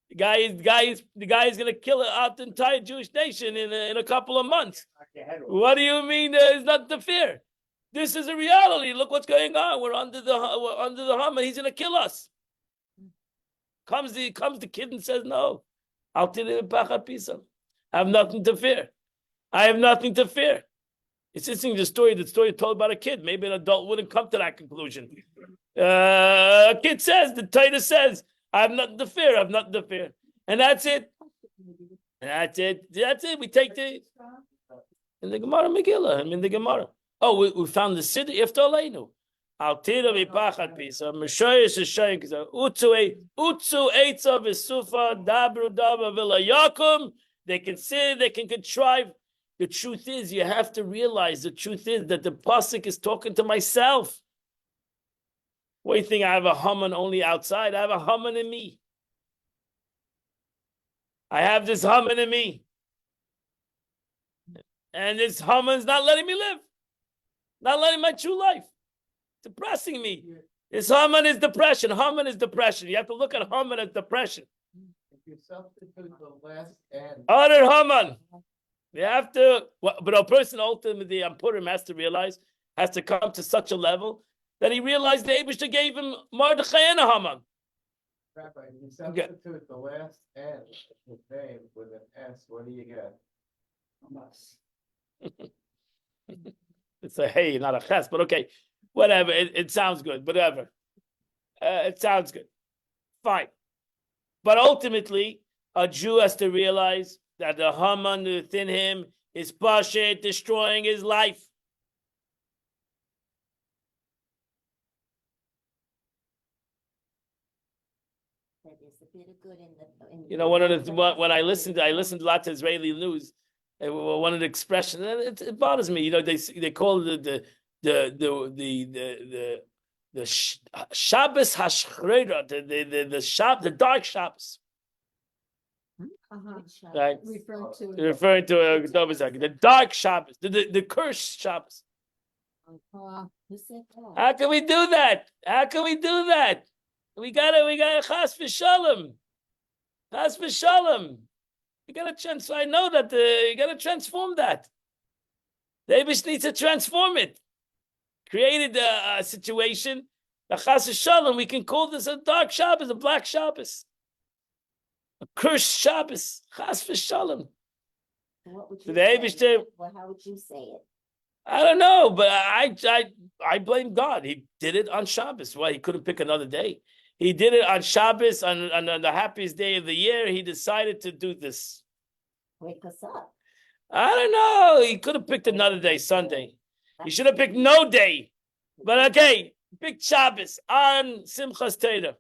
The guy is going to kill out the entire Jewish nation in a couple of months. What do you mean there's nothing to fear? This is a reality. Look what's going on. We're under the Haman. He's going to kill us. Comes the kid and says, "No, I'll tell you the I have nothing to fear. I have nothing to fear." It's interesting the story told about a kid. Maybe an adult wouldn't come to that conclusion. A kid says, the Torah says, "I have nothing to fear. I have nothing to fear," and that's it. That's it. We take in the Gemara Megillah. In the Gemara. Oh, we found the city Iftar Aleinu. Al tira mipachat pisa. Meshoyesh Shayim Kizah. Utzu eitza v'sufa dabru dava vilayakum. They can sin. They can contrive. The truth is, you have to realize the truth is that the pasuk is talking to myself. What do you think? I have a Haman only outside. I have a Haman in me. I have this Haman in me. And this Haman's not letting me live. Not letting my true life. Depressing me. This Haman is depression. Haman is depression. You have to look at Haman as depression. If you substitute the last and Other Haman. You have to, but a person ultimately, I'm Purim, has to realize, has to come to such a level that he realized the Eibishter gave him Mordechai and a Haman. Rabbi, if you substitute the last N, the name with an S, what do you get? It's a hey, not a ches, but okay, whatever. It sounds good, whatever. It sounds good. Fine. But ultimately, a Jew has to realize that the Haman within him is Pashet, destroying his life. That is a bit of good in You know, one of the when I listened a lot to Israeli news. One of the expressions, and it bothers me. You know, they call it the Shabbos Hashchreda, the dark Shabbos, right? Referring to the dark Shabbos, the cursed Shabbos. Who said that? How can we do that? How can we do that? We gotta chas v'shalom. Chas v'shalom. You gotta I know that you gotta transform that. The Eibush needs to transform it. Created a situation, the chas v'shalom, we can call this a dark Shabbos, a black Shabbos. A cursed Shabbos. Chas v'shalom. What would So you the say? Eibush, Well, how would you say it? I don't know, but I blame God. He did it on Shabbos. Why? He couldn't pick another day. He did it on Shabbos, on the happiest day of the year. He decided to do this. Wake us up. I don't know. He could have picked another day, Sunday. He should have picked no day. But okay, pick Shabbos on Simchas Torah.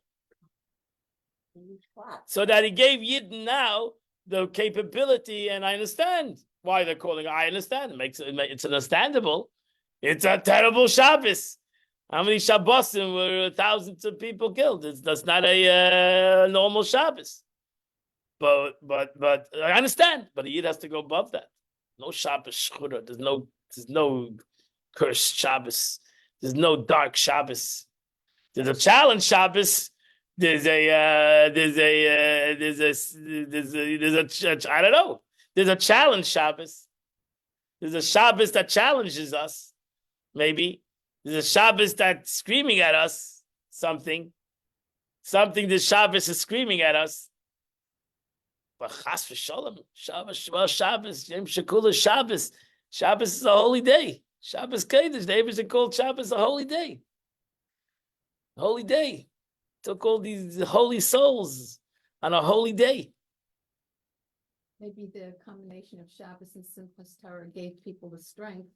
So that he gave Yidden now the capability, and I understand why they're calling it. I understand. It's understandable. It's a terrible Shabbos. How many Shabbosim were thousands of people killed? That's not a normal Shabbos. But I understand. But a Yid has to go above that. No Shabbos Shchura. There's no cursed Shabbos. There's no dark Shabbos. There's a challenge Shabbos. There's a I don't know. There's a challenge Shabbos. There's a Shabbos that challenges us. Maybe there's a Shabbos that's screaming at us something. Something the Shabbos is screaming at us. But Chas v'Shalom, Shabbos, Yom Shekula Shabbos. Shabbos is a holy day. Shabbos Kodesh. The Eibush called Shabbos a holy day. Holy day. Took all these holy souls on a holy day. Maybe the combination of Shabbos and Simchas Torah gave people the strength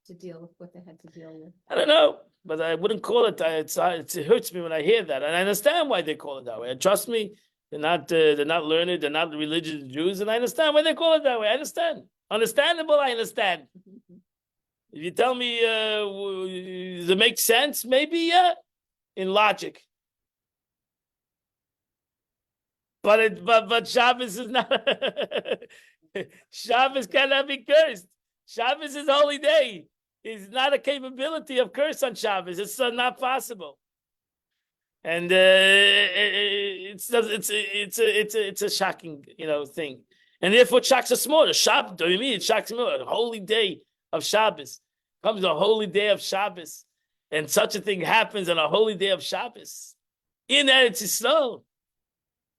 to deal with what they had to deal with. I don't know, but I wouldn't call it. It hurts me when I hear that, and I understand why they call it that way. And trust me, they're not learned, they're not religious Jews, and I understand why they call it that way. I understand. Understandable. I understand. If you tell me, does it make sense? Maybe, yeah, in logic. But Shabbos is not. Shabbos cannot be cursed. Shabbos is holy day. It's not a capability of curse on Shabbos. It's not possible. And it's a shocking thing. And therefore it shocks us more. The Shabbos, do you mean it shocks me more? A holy day of Shabbos comes a holy day of Shabbos, and such a thing happens on a holy day of Shabbos in Eretz Yisrael,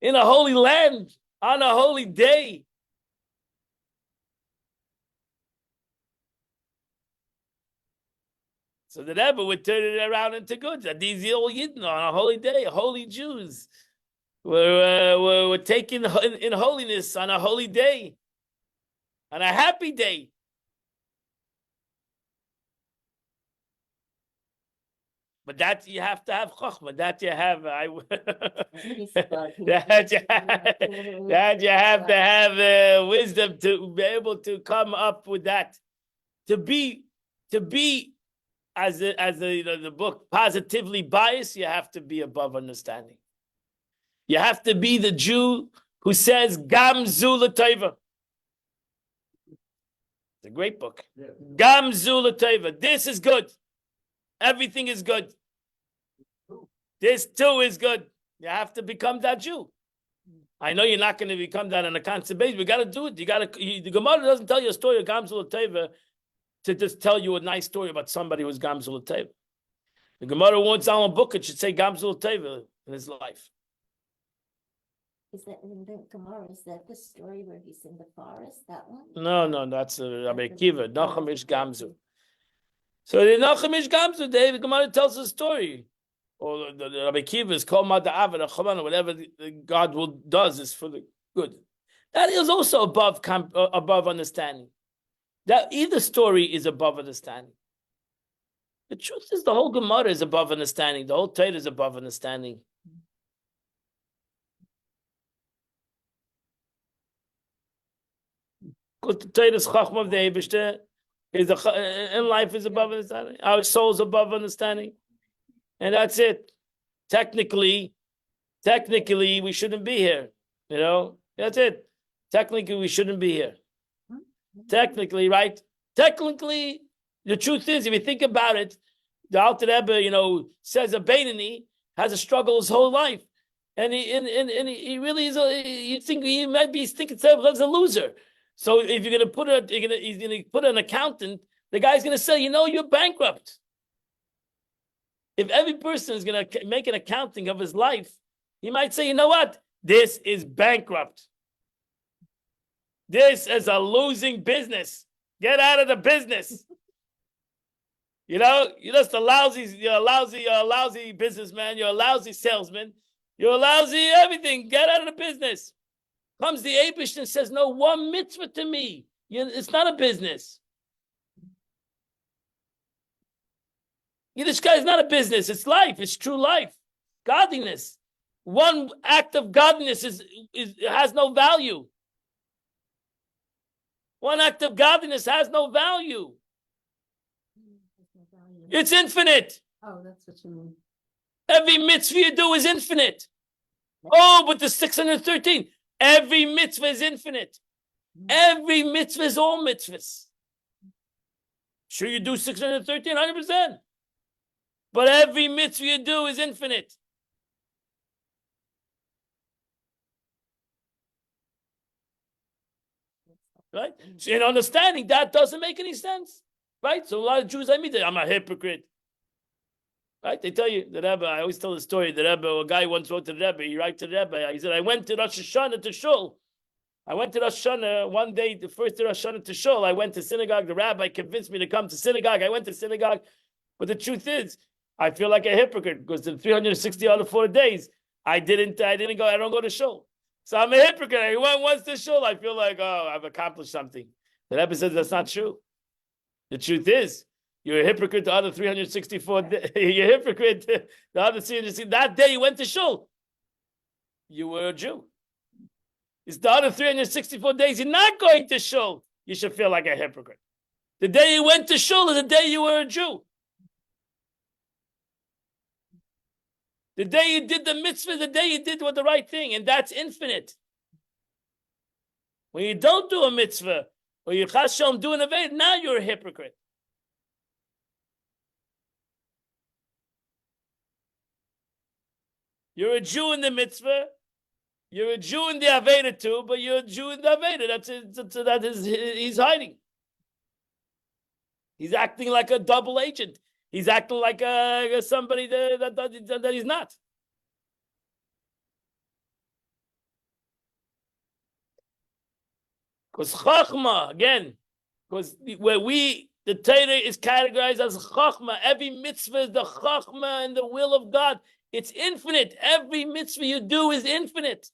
in a holy land, on a holy day. So the Rebbe would turn it around into good. That these old Yidden on a holy day, holy Jews, were taken in holiness on a holy day, on a happy day. But that you have to have chokhmah. That you have. That you have to have wisdom to be able to come up with that. To be as the book positively biased. You have to be above understanding. You have to be the Jew who says Gam Zu L'Tova. It's a great book. Yeah. Gam Zu L'Tova. This is good. Everything is good. This too is good. You have to become that Jew. I know you're not going to become that on a constant basis. We got to do it. The Gemara doesn't tell you a story of Gamzul Teva to just tell you a nice story about somebody who's Gamzul Teva. The Gemara wants on a book, it should say Gamzul Teva in his life. Is that in the Gemara? Is that the story where he's in the forest? That one? No, that's Rabbi Akiva. Nachum Ish Gamzu. So the Nachum Ish Gamzu, the Gemara tells a story. Or the Rabbi Akiva is called Mada'av, whatever God does is for the good. That is also above understanding. That either story is above understanding. The truth is the whole Gemara is above understanding. The whole Torah is above understanding. Because the Torah is Chachma of the Eibishter, in life is above understanding. Our soul is above understanding. And that's it. Technically, we shouldn't be here. You know, that's it. Technically, we shouldn't be here. Technically, right? Technically, the truth is, if you think about it, the Alter Rebbe, says a Beinani has a struggle his whole life. And he really is, he might be thinking himself as a loser. So if you're going to he's going to put an accountant, the guy's going to say, you're bankrupt. If every person is going to make an accounting of his life, he might say, you know what? This is bankrupt. This is a losing business. Get out of the business. You're just you're a lousy businessman. You're a lousy salesman. You're a lousy everything. Get out of the business. Comes the Eibush and says, no, one mitzvah to me. It's not a business. This guy is not a business. It's life. It's true life. Godliness. One act of godliness has no value. One act of godliness has no value. It's infinite. Oh, that's what you mean. Every mitzvah you do is infinite. Oh, but the 613. Every mitzvah is infinite. Every mitzvah is all mitzvahs. Sure, you do 613, 100%. But every mitzvah you do is infinite. Right? So in understanding, that doesn't make any sense. Right? So a lot of Jews, I'm a hypocrite. Right? They tell you, the Rebbe, I always tell the story, the Rebbe, a guy once wrote to the Rebbe, he writes to the Rebbe, he said, I went to Rosh Hashanah to Shul. I went to Rosh Hashanah one day, the first day Rosh Hashanah to Shul, I went to synagogue, the rabbi convinced me to come to synagogue, I went to synagogue, but the truth is, I feel like a hypocrite, because the 360 other 4 days, I don't go to Shul. So I'm a hypocrite. I went once to Shul, I feel like, I've accomplished something. The Rebbe says that's not true. The truth is, you're a hypocrite the other 364 days. You're a hypocrite the other 360. That day you went to Shul, you were a Jew. It's the other 364 days you're not going to Shul, you should feel like a hypocrite. The day you went to Shul is the day you were a Jew. The day you did the mitzvah, the day you did the right thing, and that's infinite. When you don't do a mitzvah, or you chas shalom do an aved, now you're a hypocrite. You're a Jew in the mitzvah, you're a Jew in the aveda too, but you're a Jew in the aveda. He's hiding. He's acting like a double agent. He's acting like somebody that he's not. Because Chachma, again, because the Torah is categorized as Chachma. Every mitzvah is the Chachma and the will of God. It's infinite. Every mitzvah you do is infinite.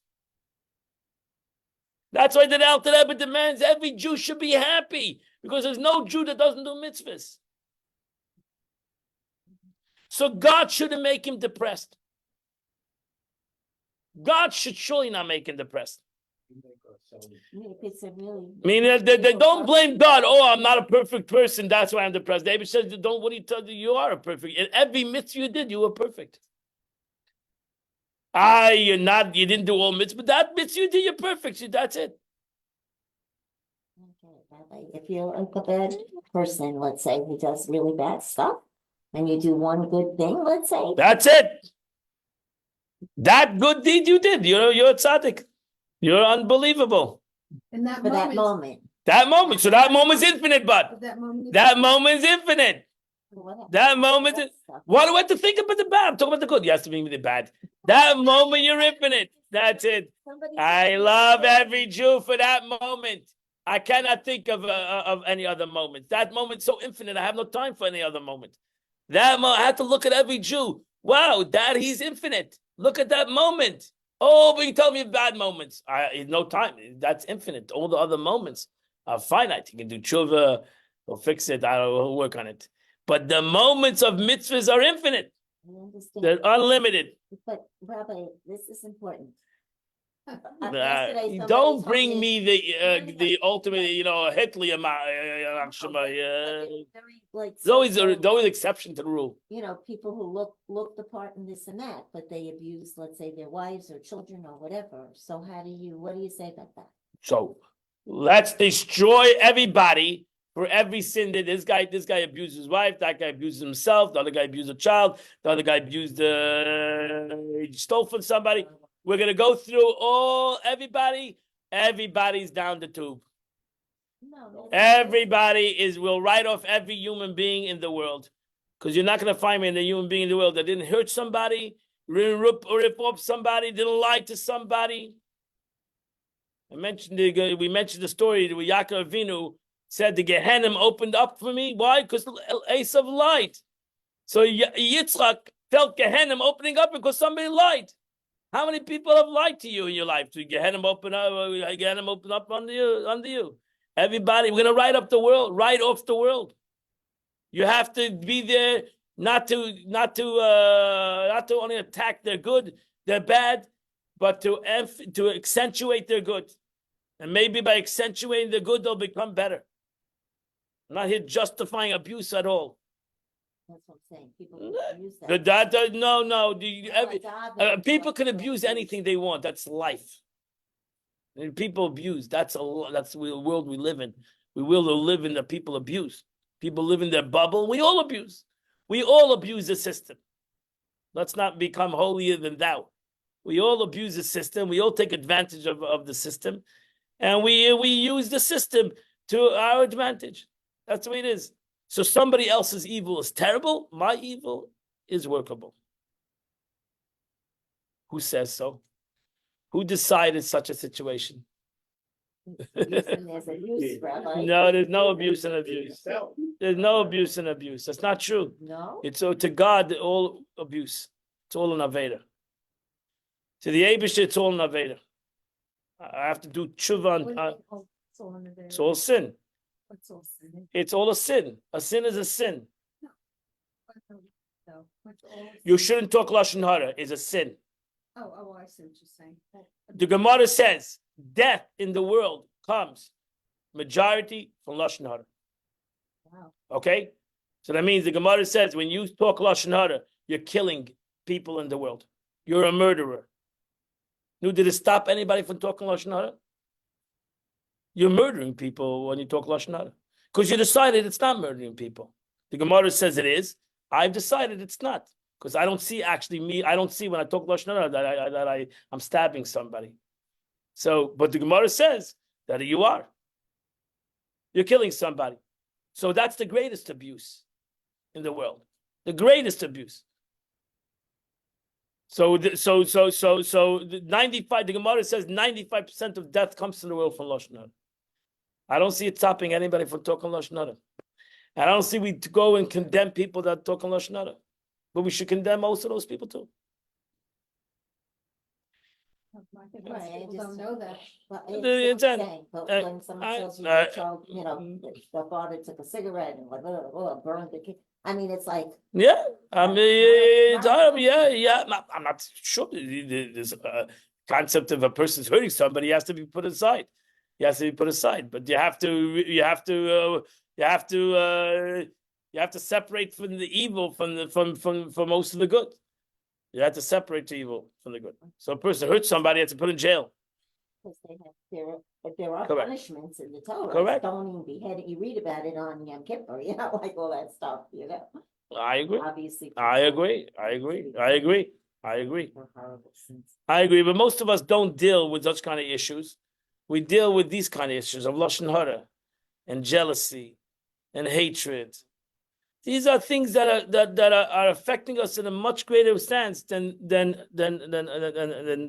That's why the Alter Rebbe demands every Jew should be happy, because there's no Jew that doesn't do mitzvahs. So God shouldn't make him depressed. God should surely not make him depressed. Meaning they don't blame God. Oh, I'm not a perfect person. That's why I'm depressed. David says, what do you tell you? You are a perfect. In every mitzvah you did, you were perfect. You didn't do all mitzvahs, but that mitzvah you did, you're perfect. That's it. Okay, if you're a bad person, let's say, who does really bad stuff, and you do one good thing, let's say. That's it. That good deed you did, you're a tzaddik. You're unbelievable. In that For that moment. moment. That moment. So that moment's infinite, but At that moment. that moment's infinite. What That moment. that stuff. What do I have to think about the bad? I'm talking about the good. You have to think about the bad. That moment, you're infinite. That's it. Somebody I told me love that. every Jew for that moment. I cannot think of any other moment. That moment's so infinite. I have no time for any other moment. I have to look at every Jew. Wow, Dad, he's infinite. Look at that moment. Oh, but you tell me bad moments. No time. That's infinite. All the other moments are finite. You can do tshuva, we'll fix it. We'll work on it. But the moments of mitzvahs are infinite. I understand. They're unlimited. But Rabbi, this is important. Don't Yesterday somebody told bring me the ultimate, Hitler. Very, like, There's always so-called, an exception to the rule. people who look the part and this and that, but they abuse, let's say, their wives or children or whatever. So what do you say about that? So let's destroy everybody for every sin that this guy abused his wife, that guy abused himself, the other guy abused a child, the other guy abused he stole from somebody. We're gonna go through everybody's down the tube. No, We'll write off every human being in the world. Because you're not gonna find me in a human being in the world that didn't hurt somebody, rip off somebody, didn't lie to somebody. We mentioned the story where Yaakov Avinu said the Gehenna opened up for me. Why? Because Esav lied. So Yitzchak felt Gehenna opening up because somebody lied. How many people have lied to you in your life? To Gehenna open up under you. Everybody, we're gonna write off the world. You have to be there not to only attack their good, their bad, but to accentuate their good. And maybe by accentuating the good, they'll become better. I'm not here justifying abuse at all. That's what I'm saying. People use that. No. People can abuse anything they want. That's life. And people abuse. That's the world we live in. We will live in the people abuse. People live in their bubble. We all abuse. We all abuse the system. Let's not become holier than thou. We all abuse the system. We all take advantage of the system. And we use the system to our advantage. That's the way it is. So somebody else's evil is terrible. My evil is workable. Who says so? Who decided such a situation? There's abuse, Rabbi. No, there's no abuse and abuse. There's no abuse and abuse. That's not true. No. It's to God all abuse. It's all an aveda. To the Eibush, it's all an aveda. I have to do tshuva. It's all sin. What's all sin? It's all a sin. A sin is a sin. No. What's all You shouldn't talk lashon hara. Is a sin. Oh, I see what you're saying. The Gemara says death in the world comes majority from lashon hara. Wow. Okay, so that means the Gemara says when you talk lashon hara, you're killing people in the world. You're a murderer. No, did it stop anybody from talking lashon hara? You're murdering people when you talk lashon hara because you decided it's not murdering people. The Gemara says it is. I've decided it's not because I don't see I don't see when I talk lashon hara that I'm stabbing somebody. So, but the Gemara says that you are. You're killing somebody. So that's the greatest abuse in the world. The greatest abuse. So the 95. The Gemara says 95% of death comes to the world from lashon hara. I don't see it stopping anybody from talking lashon hara. And I don't see we go and condemn people that talk lashon hara. But we should condemn most of those people too. I think Right, most I people just- don't know that. But The it's what I'm intent, saying, but uh, when someone I- tells you I- your child, the father took a cigarette and burned the kid. I mean, it's like, Yeah, I mean, it's horrible. Yeah. I'm not sure. There's a concept of a person's hurting somebody has to be put aside. He has to be put aside. But you have to separate from the evil from most of the good. You have to separate the evil from the good. So a person hurts somebody, has to put in jail. because there are Correct. punishments in the Torah. Correct. Stoning, beheading, you read about it on Yom Kippur, like all that stuff, I agree. obviously. I agree. I agree. or horrible sins. I agree, but most of us don't deal with those kind of issues. We deal with these kind of issues of lashon hara and jealousy and hatred. These are things that are affecting us in a much greater sense than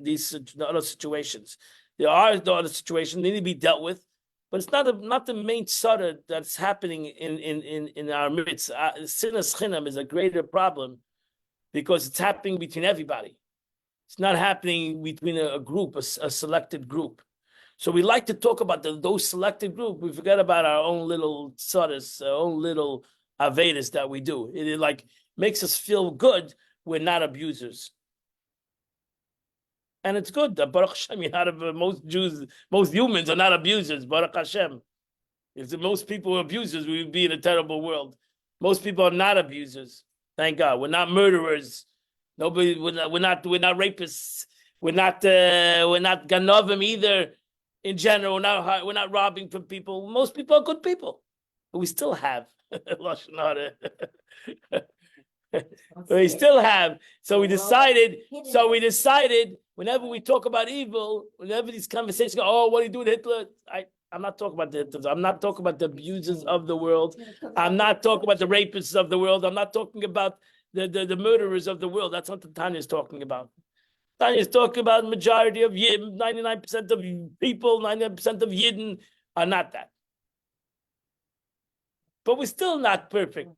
these the other situations. There are the other situations they need to be dealt with, but it's not the main tzara that's happening in our midst. Sinas chinam is a greater problem because it's happening between everybody. It's not happening between a group, a selected group. So we like to talk about those selected group. We forget about our own little tzaras, our own little avedas that we do. It like makes us feel good. We're not abusers, and it's good. Baruch Hashem, most Jews, most humans are not abusers. Baruch Hashem. If most people were abusers, we would be in a terrible world. Most people are not abusers. Thank God. We're not murderers. Nobody. We're not rapists. We're not ganovim either. In general, we're not robbing from people. Most people are good people, but we still have lashon hara. We still have. So we decided. Whenever we talk about evil, whenever these conversations go, oh, what do you do with Hitler? I'm not talking about the Hitlers. I'm not talking about the abusers of the world. I'm not talking about the rapists of the world. I'm not talking about the murderers of the world. That's what Tanya is talking about. Tanya is talking about the majority of 99% of people, 99% of Yidden are not that. But we're still not perfect.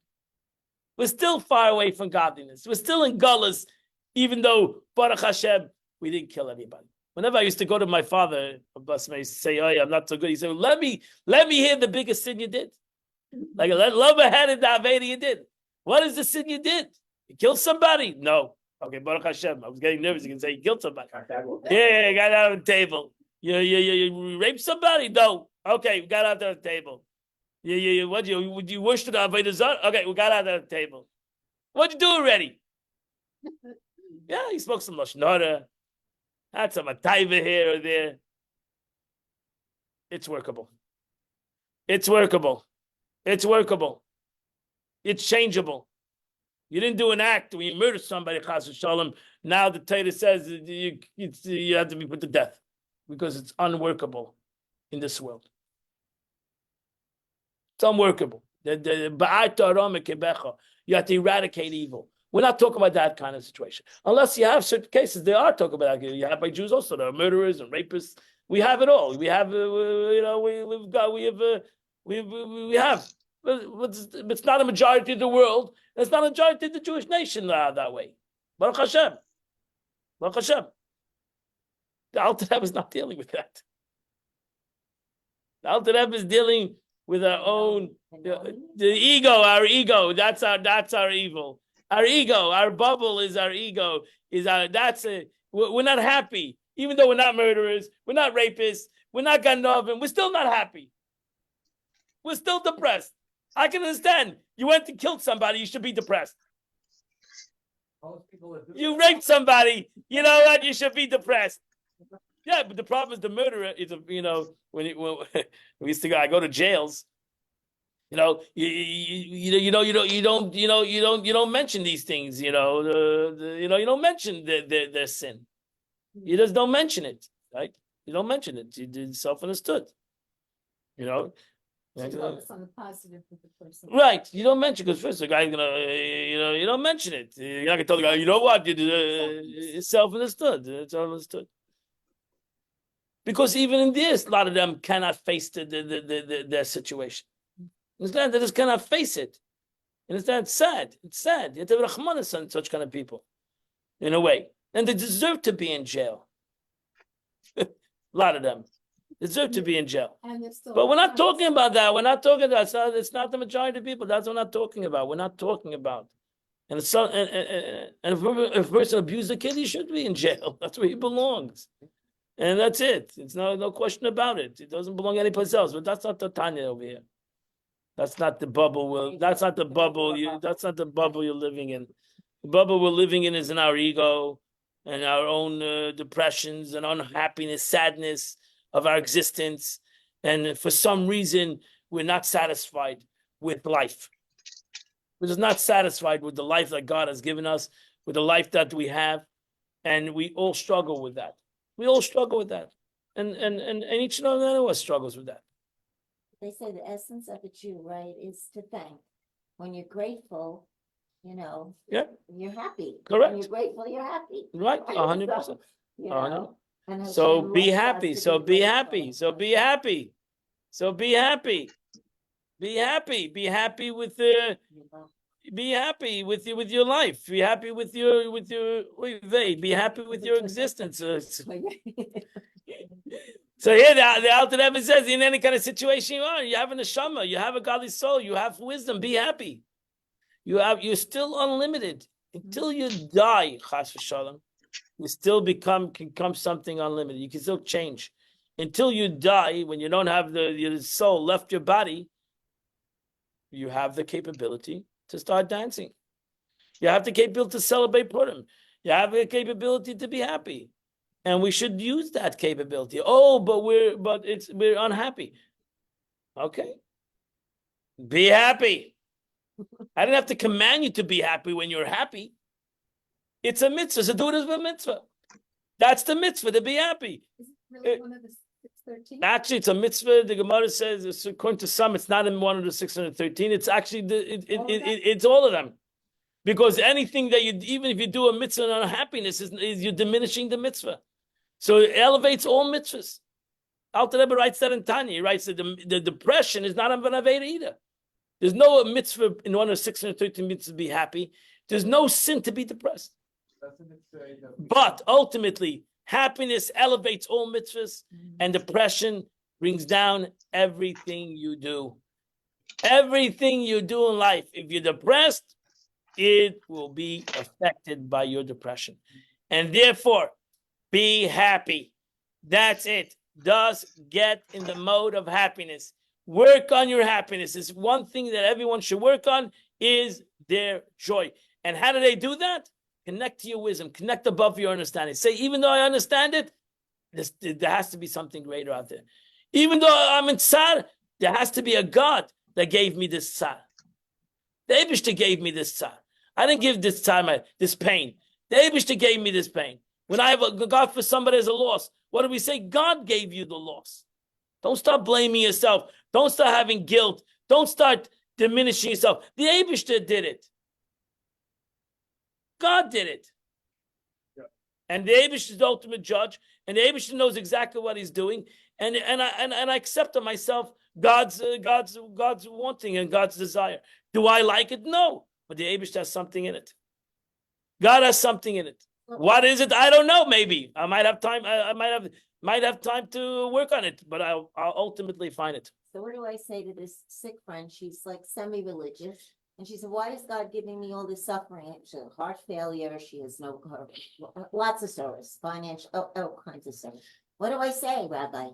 We're still far away from godliness. We're still in gullahs, even though, Baruch Hashem, we didn't kill anybody. Whenever I used to go to my father, bless him, I used to say, oh, yeah, I'm not so good. He said, well, let me hear the biggest sin you did. Like, love ahead of the Aveda you did. What is the sin you did? You killed somebody? No. Okay, Baruch Hashem. I was getting nervous. You can say you killed somebody. Yeah, got out of the table. You raped somebody? No. Okay, we got out of the table. Would you worship the Avodah Zarah? Okay, we got out of the table. What'd you do already? Yeah, he spoke some lashon hara. Had some atayva here or there. It's workable. It's workable. It's workable. It's changeable. You didn't do an act when you murdered somebody, chas v'shalom. Now the Torah says you have to be put to death because it's unworkable in this world. It's unworkable. You have to eradicate evil. We're not talking about that kind of situation. Unless you have certain cases, they are talking about that. You have by Jews also, there are murderers and rapists. We have it all. We have, we have. But it's not a majority of the world. It's not a majority of the Jewish nation that way. Baruch Hashem. Baruch Hashem. The Alter Rebbe is not dealing with that. The Alter Rebbe is dealing with our own, the ego, our ego. That's our evil. Our ego, our bubble is our ego. We're not happy. Even though we're not murderers, we're not rapists, we're not ganovim, we're still not happy. We're still depressed. I can understand. You went and killed somebody, you should be depressed. You raped somebody, you know what? You should be depressed. Yeah, but the problem is the murderer is, when we used to go, I go to jails. You don't mention these things. You don't mention their sin. You just don't mention it, right? You don't mention it. It's self-understood. Focus on the positive with the person. Right. You don't mention because first the guy's gonna, you don't mention it. You're not gonna tell the guy, you know what? It's self-understood. It's self-understood. Because even in this, a lot of them cannot face their situation. Understand? They just cannot face it. Understand? It's sad. It's sad. You have to have rachmanis on such kind of people, in a way, and they deserve to be in jail. A lot of them deserve to be in jail. But we're not talking about that. We're not talking about that. It's not the majority of people. That's what we're not talking about. We're not talking about. And if if a person abused a kid, he should be in jail. That's where he belongs. And that's it. It's no question about it. It doesn't belong anyplace else. But that's not the Tanya over here. That's not the bubble. That's not the bubble. That's not the bubble you're living in. The bubble we're living in is in our ego and our own depressions and unhappiness, sadness of our existence. And for some reason, we're not satisfied with life. We're just not satisfied with the life that God has given us, with the life that we have. And we all struggle with that. We all struggle with that. And each and every one of us struggles with that. They say the essence of a Jew, right, is to thank. When you're grateful, Yeah. you're happy. Correct. When you're grateful, you're happy. Right? Right? 100%. So, you Oh, know, no. and So Hashem be wants us happy. to So be grateful. happy. So be happy. So be happy. Be happy. Be happy with the. Be happy with your life. Be happy with your be happy with your existence. So here the Alter Rebbe says, in any kind of situation you are, you have a neshama, you have a godly soul, you have wisdom. Be happy. You're still unlimited until you die. Chas v'shalom, you still can become something unlimited. You can still change until you die. When you don't have your soul left your body, you have the capability to start dancing. You have the capability to celebrate Purim. You have the capability to be happy. And we should use that capability. Oh, but we're unhappy. Okay. Be happy. I didn't have to command you to be happy when you're happy. It's a mitzvah. So do it as a mitzvah. That's the mitzvah, to be happy. Is it really one of the 613? Actually, it's a mitzvah. The Gemara says, according to some, it's not in one of the 613. It's actually it's all of them. Because anything that even if you do a mitzvah on happiness, is you're diminishing the mitzvah. So it elevates all mitzvahs. Alter Rebbe writes that in Tanya. He writes that the depression is not an Aveda either. There's no mitzvah in one of 613 mitzvahs to be happy. There's no sin to be depressed. Doesn't it say that? But ultimately, happiness elevates all mitzvahs, and depression brings down everything you do. Everything you do in life. If you're depressed, it will be affected by your depression. And therefore, be happy. That's it. Just get in the mode of happiness. Work on your happiness. It's one thing that everyone should work on is their joy. And how do they do that? Connect to your wisdom. Connect above your understanding. Say, even though I understand it, there has to be something greater out there. Even though I'm in tsar, there has to be a God that gave me this tsar. The Eibishter gave me this tsar. I didn't give this tsar this pain. The Eibishter gave me this pain. When I have a God for somebody as a loss, what do we say? God gave you the loss. Don't start blaming yourself. Don't start having guilt. Don't start diminishing yourself. The Eibishter did it. God did it. Yeah. And the Eibishter is the ultimate judge. And the Eibishter knows exactly what he's doing. And I accept on myself God's wanting and God's desire. Do I like it? No. But the Eibishter has something in it. God has something in it. What is it? I don't know. Maybe I might have time. I might have time to work on it, but I'll ultimately find it. So what do I say to this sick friend? She's like semi-religious. And she said, why is God giving me all this suffering? She has heart failure. She has lots of sorrows, financial, all kinds of sorrows. What do I say, Rabbi?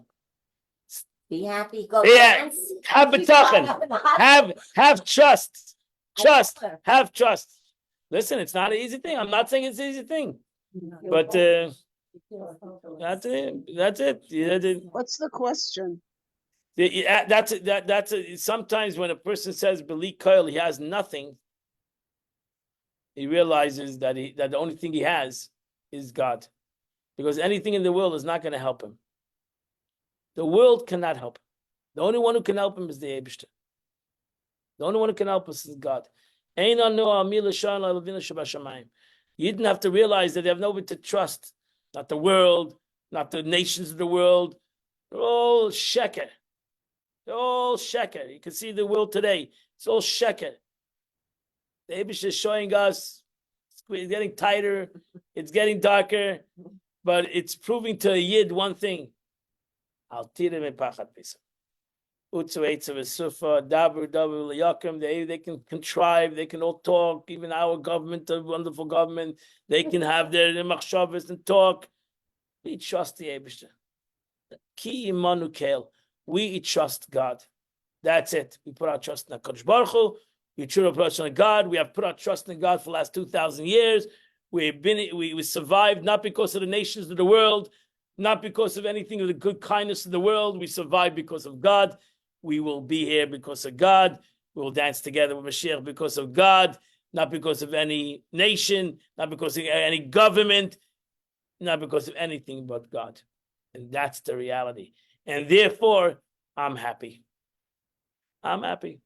Be happy, go dance. Have bitachon. Have trust. Trust. Have trust. Listen, it's not an easy thing. I'm not saying it's an easy thing. But that's it. What's the question? Sometimes when a person says Beli Koil, he has nothing, he realizes that the only thing he has is God. Because anything in the world is not going to help him. The world cannot help him. The only one who can help him is the Eibishter. The only one who can help us is God. You didn't have to realize that they have nobody to trust. Not the world, not the nations of the world. They're all sheker. They're all sheker. You can see the world today. It's all sheker. The Eibishter is showing us it's getting tighter, it's getting darker, but it's proving to a Yid one thing. They can contrive, they can all talk, even our government, a wonderful government, they can have their machshavas and talk. We trust the Eibishter. Ki imanu kel. We trust God. That's it. We put our trust in HaKadosh Baruch Hu. We put our trust in God. We have put our trust in God for the last 2,000 years. We survived not because of the nations of the world, not because of anything of the good kindness of the world. We survived because of God. We will be here because of God. We will dance together with Mashiach because of God, not because of any nation, not because of any government. not because of anything but God. And that's the reality. And therefore, I'm happy. I'm happy.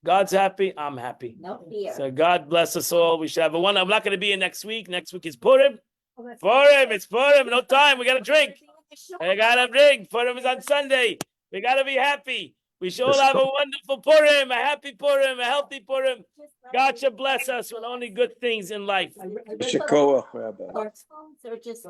God's happy. I'm happy. No fear. So God bless us all. We should have a one. I'm not going to be here next week. Next week is Purim. Oh, that's- Purim. It's Purim. No time. We got to drink. I got to drink. Purim is on Sunday. We got to be happy. We should all have a wonderful Purim, a happy Purim, a healthy Purim. God should bless us with only good things in life. Shakoah, Rabbi. Or just